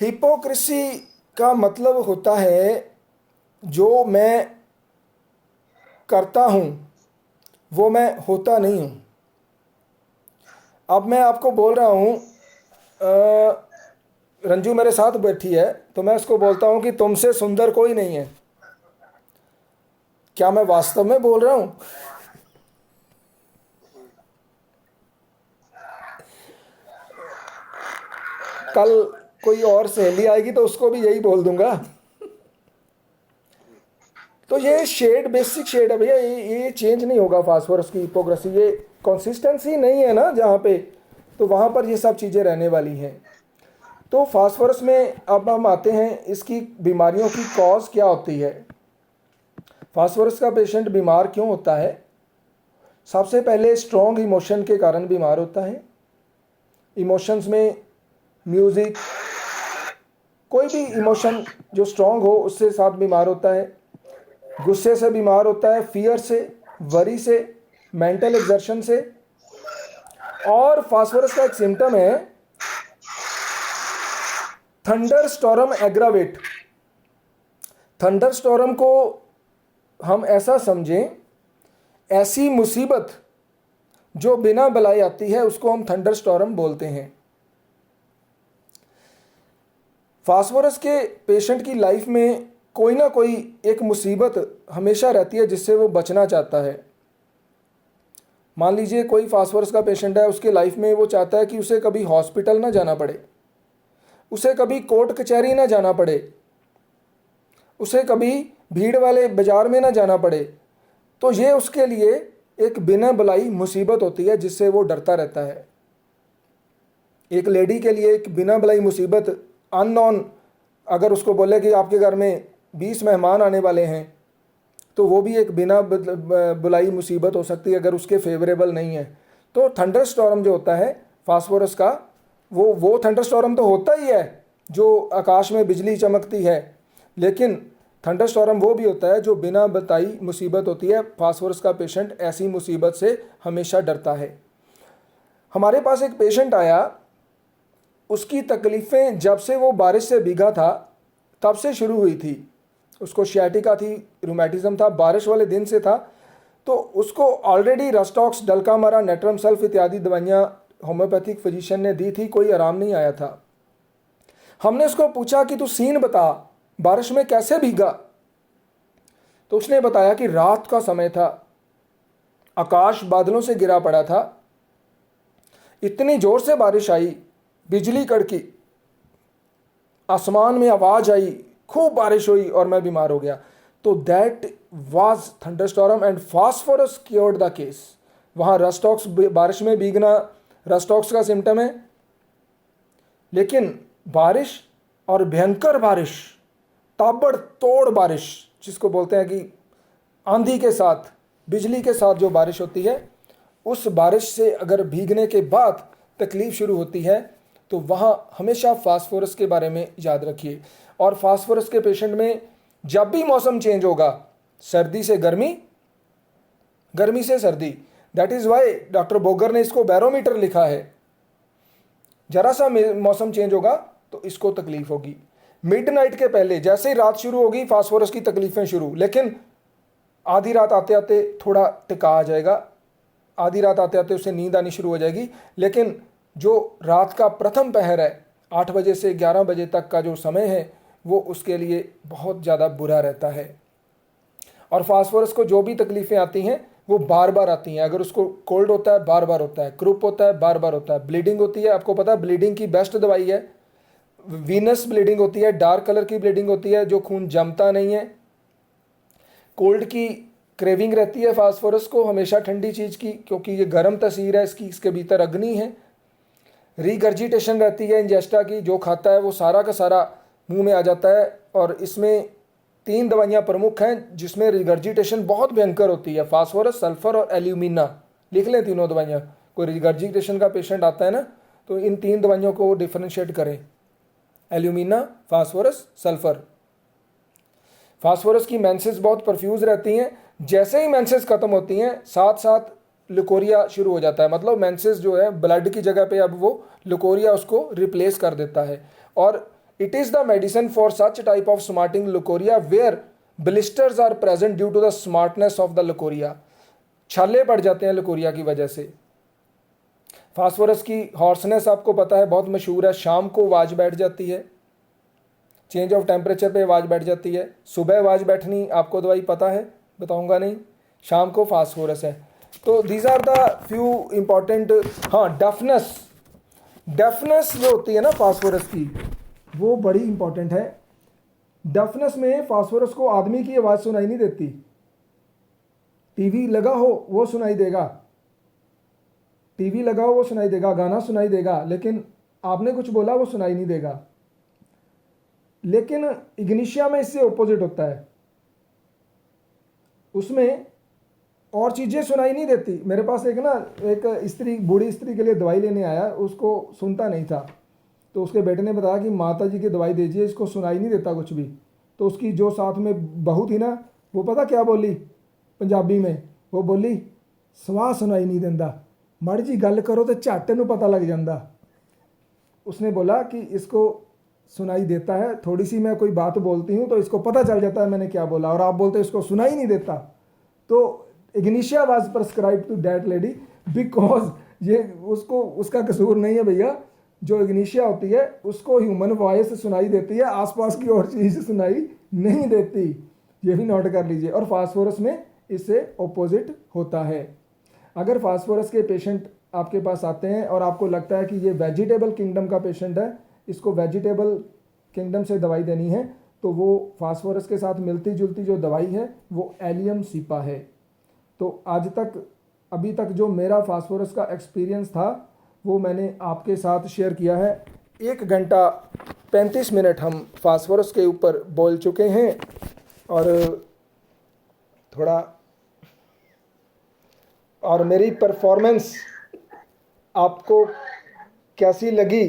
हिपोक्रेसी का मतलब होता है जो मैं करता हूँ वो मैं होता नहीं हूँ। अब मैं आपको बोल रहा हूँ, रंजू मेरे साथ बैठी है तो मैं उसको बोलता हूँ कि तुमसे सुंदर कोई नहीं है। क्या मैं वास्तव में बोल रहा हूँ? कल कोई और सहेली आएगी तो उसको भी यही बोल दूंगा। तो ये शेड, बेसिक शेड है भैया, ये चेंज नहीं होगा। फास्फोरस की हिपोक्रेसी, ये कंसिस्टेंसी नहीं है ना जहाँ पे, तो वहाँ पर ये सब चीज़ें रहने वाली हैं। तो फास्फोरस में अब हम आते हैं इसकी बीमारियों की कॉज क्या होती है। फास्फोरस का पेशेंट बीमार क्यों होता है? सबसे पहले स्ट्रॉन्ग इमोशन के कारण बीमार होता है। इमोशंस में म्यूज़िक, कोई भी इमोशन जो स्ट्रॉन्ग हो उससे साथ बीमार होता है। गुस्से से बीमार होता है, फियर से, वरी से, मेंटल एग्जर्शन से। और फास्फोरस का एक सिम्टम है thunder storm aggravate. Thunder storm को हम ऐसा समझें, ऐसी मुसीबत जो बिना बलाए आती है उसको हम थंडरस्टॉर्म बोलते हैं। फास्फोरस के पेशेंट की लाइफ में कोई ना कोई एक मुसीबत हमेशा रहती है जिससे वो बचना चाहता है। मान लीजिए कोई फास्फोरस का पेशेंट है, उसके लाइफ में वो चाहता है कि उसे कभी हॉस्पिटल ना जाना पड़े, उसे कभी कोर्ट कचहरी ना जाना पड़े, उसे कभी भीड़ वाले बाजार में ना जाना पड़े। तो ये उसके लिए एक बिना बुलाई मुसीबत होती है जिससे वो डरता रहता है। एक लेडी के लिए एक बिना बुलाई मुसीबत अननोन, अगर उसको बोले कि आपके घर में 20 मेहमान आने वाले हैं, तो वो भी एक बिना बुलाई मुसीबत हो सकती है अगर उसके फेवरेबल नहीं है। तो थंडरस्टॉर्म जो होता है फास्फोरस का, वो थंडरस्टॉर्म तो होता ही है जो आकाश में बिजली चमकती है, लेकिन थंडरस्टॉर्म वो भी होता है जो बिना बताई मुसीबत होती है। फास्फोरस का पेशेंट ऐसी मुसीबत से हमेशा डरता है। हमारे पास एक पेशेंट आया, उसकी तकलीफ़ें जब से वो बारिश से भीगा था तब से शुरू हुई थी। उसको शियाटिका थी, रूमेटिज्म था, बारिश वाले दिन से था। तो उसको ऑलरेडी रस्टॉक्स, डल्कामारा, नेट्रम सल्फ इत्यादि दवाइयाँ होम्योपैथिक फिजिशियन ने दी थी, कोई आराम नहीं आया था। हमने उसको पूछा कि तू सीन बता, बारिश में कैसे भीगा? तो उसने बताया कि रात का समय था, आकाश बादलों से घिरा पड़ा था, इतनी जोर से बारिश आई, बिजली कड़की, आसमान में आवाज़ आई, खूब बारिश हुई और मैं बीमार हो गया। तो that was thunderstorm and phosphorus cured the case. वहाँ रस्टॉक्स, बारिश में भीगना रस्टॉक्स का सिम्टम है, लेकिन बारिश और भयंकर बारिश, ताबड़तोड़ बारिश जिसको बोलते हैं कि आंधी के साथ, बिजली के साथ जो बारिश होती है, उस बारिश से अगर भीगने के बाद तकलीफ़ शुरू होती है तो वहाँ हमेशा फास्फोरस के बारे में याद रखिए। और फास्फोरस के पेशेंट में जब भी मौसम चेंज होगा, सर्दी से गर्मी, गर्मी से सर्दी, that is Y doctor Boger ने इसको बैरोमीटर लिखा है। जरा सा मौसम चेंज होगा तो इसको तकलीफ होगी। मिडनाइट के पहले जैसे ही रात शुरू होगी फास्फोरस की तकलीफ़ें शुरू, लेकिन आधी रात आते आते थोड़ा टिका आ जाएगा, आधी रात आते आते उसे नींद आनी शुरू हो जाएगी। लेकिन जो रात का प्रथम पहर है, 8 बजे से 11 बजे तक का जो समय है, वो उसके लिए बहुत ज़्यादा बुरा रहता है। और फास्फोरस को जो भी तकलीफ़ें आती हैं वो बार बार आती हैं। अगर उसको कोल्ड होता है बार बार होता है, क्रूप होता है बार बार होता है, ब्लीडिंग होती है, आपको पता है ब्लीडिंग की बेस्ट दवाई है वीनस ब्लीडिंग होती है, डार्क कलर की ब्लीडिंग होती है जो खून जमता नहीं है। कोल्ड की क्रेविंग रहती है फास्फोरस को हमेशा ठंडी चीज़ की, क्योंकि ये गर्म तस्वीर है इसकी, इसके भीतर अग्नि है। रीगर्जिटेशन रहती है इंजेस्टा की, जो खाता है वो सारा का सारा मुंह में आ जाता है। और इसमें 3 दवाइयाँ प्रमुख हैं जिसमें रिगर्जिटेशन बहुत भयंकर होती है, फास्फोरस, सल्फर और एल्यूमिना। लिख लें तीनों दवाइयाँ। कोई रिगर्जिटेशन का पेशेंट आता है ना, तो इन 3 दवाइयों को डिफरेंशिएट करें, एल्यूमिना, फास्फोरस, सल्फर। फास्फोरस की मेंसेस बहुत परफ्यूज रहती हैं। जैसे ही मेंसेस ख़त्म होती हैं साथ साथ लुकोरिया शुरू हो जाता है। मतलब मेंसेस जो है ब्लड की जगह पे अब वो लुकोरिया उसको रिप्लेस कर देता है। और it is the medicine for such type of smarting leucorrhoea where blisters are present due to the smartness of the leucorrhoea. छाले पड़ जाते हैं लुकोरिया की वजह से। फास्फोरस की हॉर्सनेस आपको पता है बहुत मशहूर है, शाम को आवाज़ बैठ जाती है, चेंज ऑफ टेम्परेचर पे आवाज़ बैठ जाती है। सुबह आवाज़ बैठनी आपको दवाई पता है, बताऊंगा नहीं, शाम को फास्फोरस है। तो these are the few important. हाँ, डफनेस जो होती है ना फास्फोरस की, वो बड़ी इंपॉर्टेंट है। डफनेस में फास्फोरस को आदमी की आवाज़ सुनाई नहीं देती, टीवी लगा हो वो सुनाई देगा, टीवी लगा हो वो सुनाई देगा, गाना सुनाई देगा, लेकिन आपने कुछ बोला वो सुनाई नहीं देगा। लेकिन इग्निशिया में इससे ऑपोजिट होता है, उसमें और चीज़ें सुनाई नहीं देती। मेरे पास एक स्त्री, बूढ़ी स्त्री के लिए दवाई लेने आया, उसको सुनता नहीं था, तो उसके बेटे ने बताया कि माता जी की दवाई दीजिए, इसको सुनाई नहीं देता कुछ भी। तो उसकी जो साथ में बहू थी ना, वो पता क्या बोली पंजाबी में, वो बोली सवाह सुनाई नहीं देंदा, माड़ी जी गल करो तो झट नूं पता लग जाता। उसने बोला कि इसको सुनाई देता है, थोड़ी सी मैं कोई बात बोलती हूँ तो इसको पता चल जाता है मैंने क्या बोला, और आप बोलते इसको सुनाई नहीं देता। तो ignatia was prescribe to that lady because ये उसको उसका कसूर नहीं है भैया, जो इग्निशिया होती है उसको ह्यूमन वॉइस सुनाई देती है, आसपास की और चीज़ सुनाई नहीं देती, ये भी नोट कर लीजिए। और फास्फोरस में इससे ऑपोजिट होता है। अगर फास्फोरस के पेशेंट आपके पास आते हैं और आपको लगता है कि ये वेजिटेबल किंगडम का पेशेंट है, इसको वेजिटेबल किंगडम से दवाई देनी है, तो वो फास्फोरस के साथ मिलती जुलती जो दवाई है वो एलियम सीपा है। तो आज तक अभी तक जो मेरा फास्फोरस का एक्सपीरियंस था वो मैंने आपके साथ शेयर किया है। 1 घंटा 35 मिनट हम फास्फोरस के ऊपर बोल चुके हैं और थोड़ा और मेरी परफॉर्मेंस आपको कैसी लगी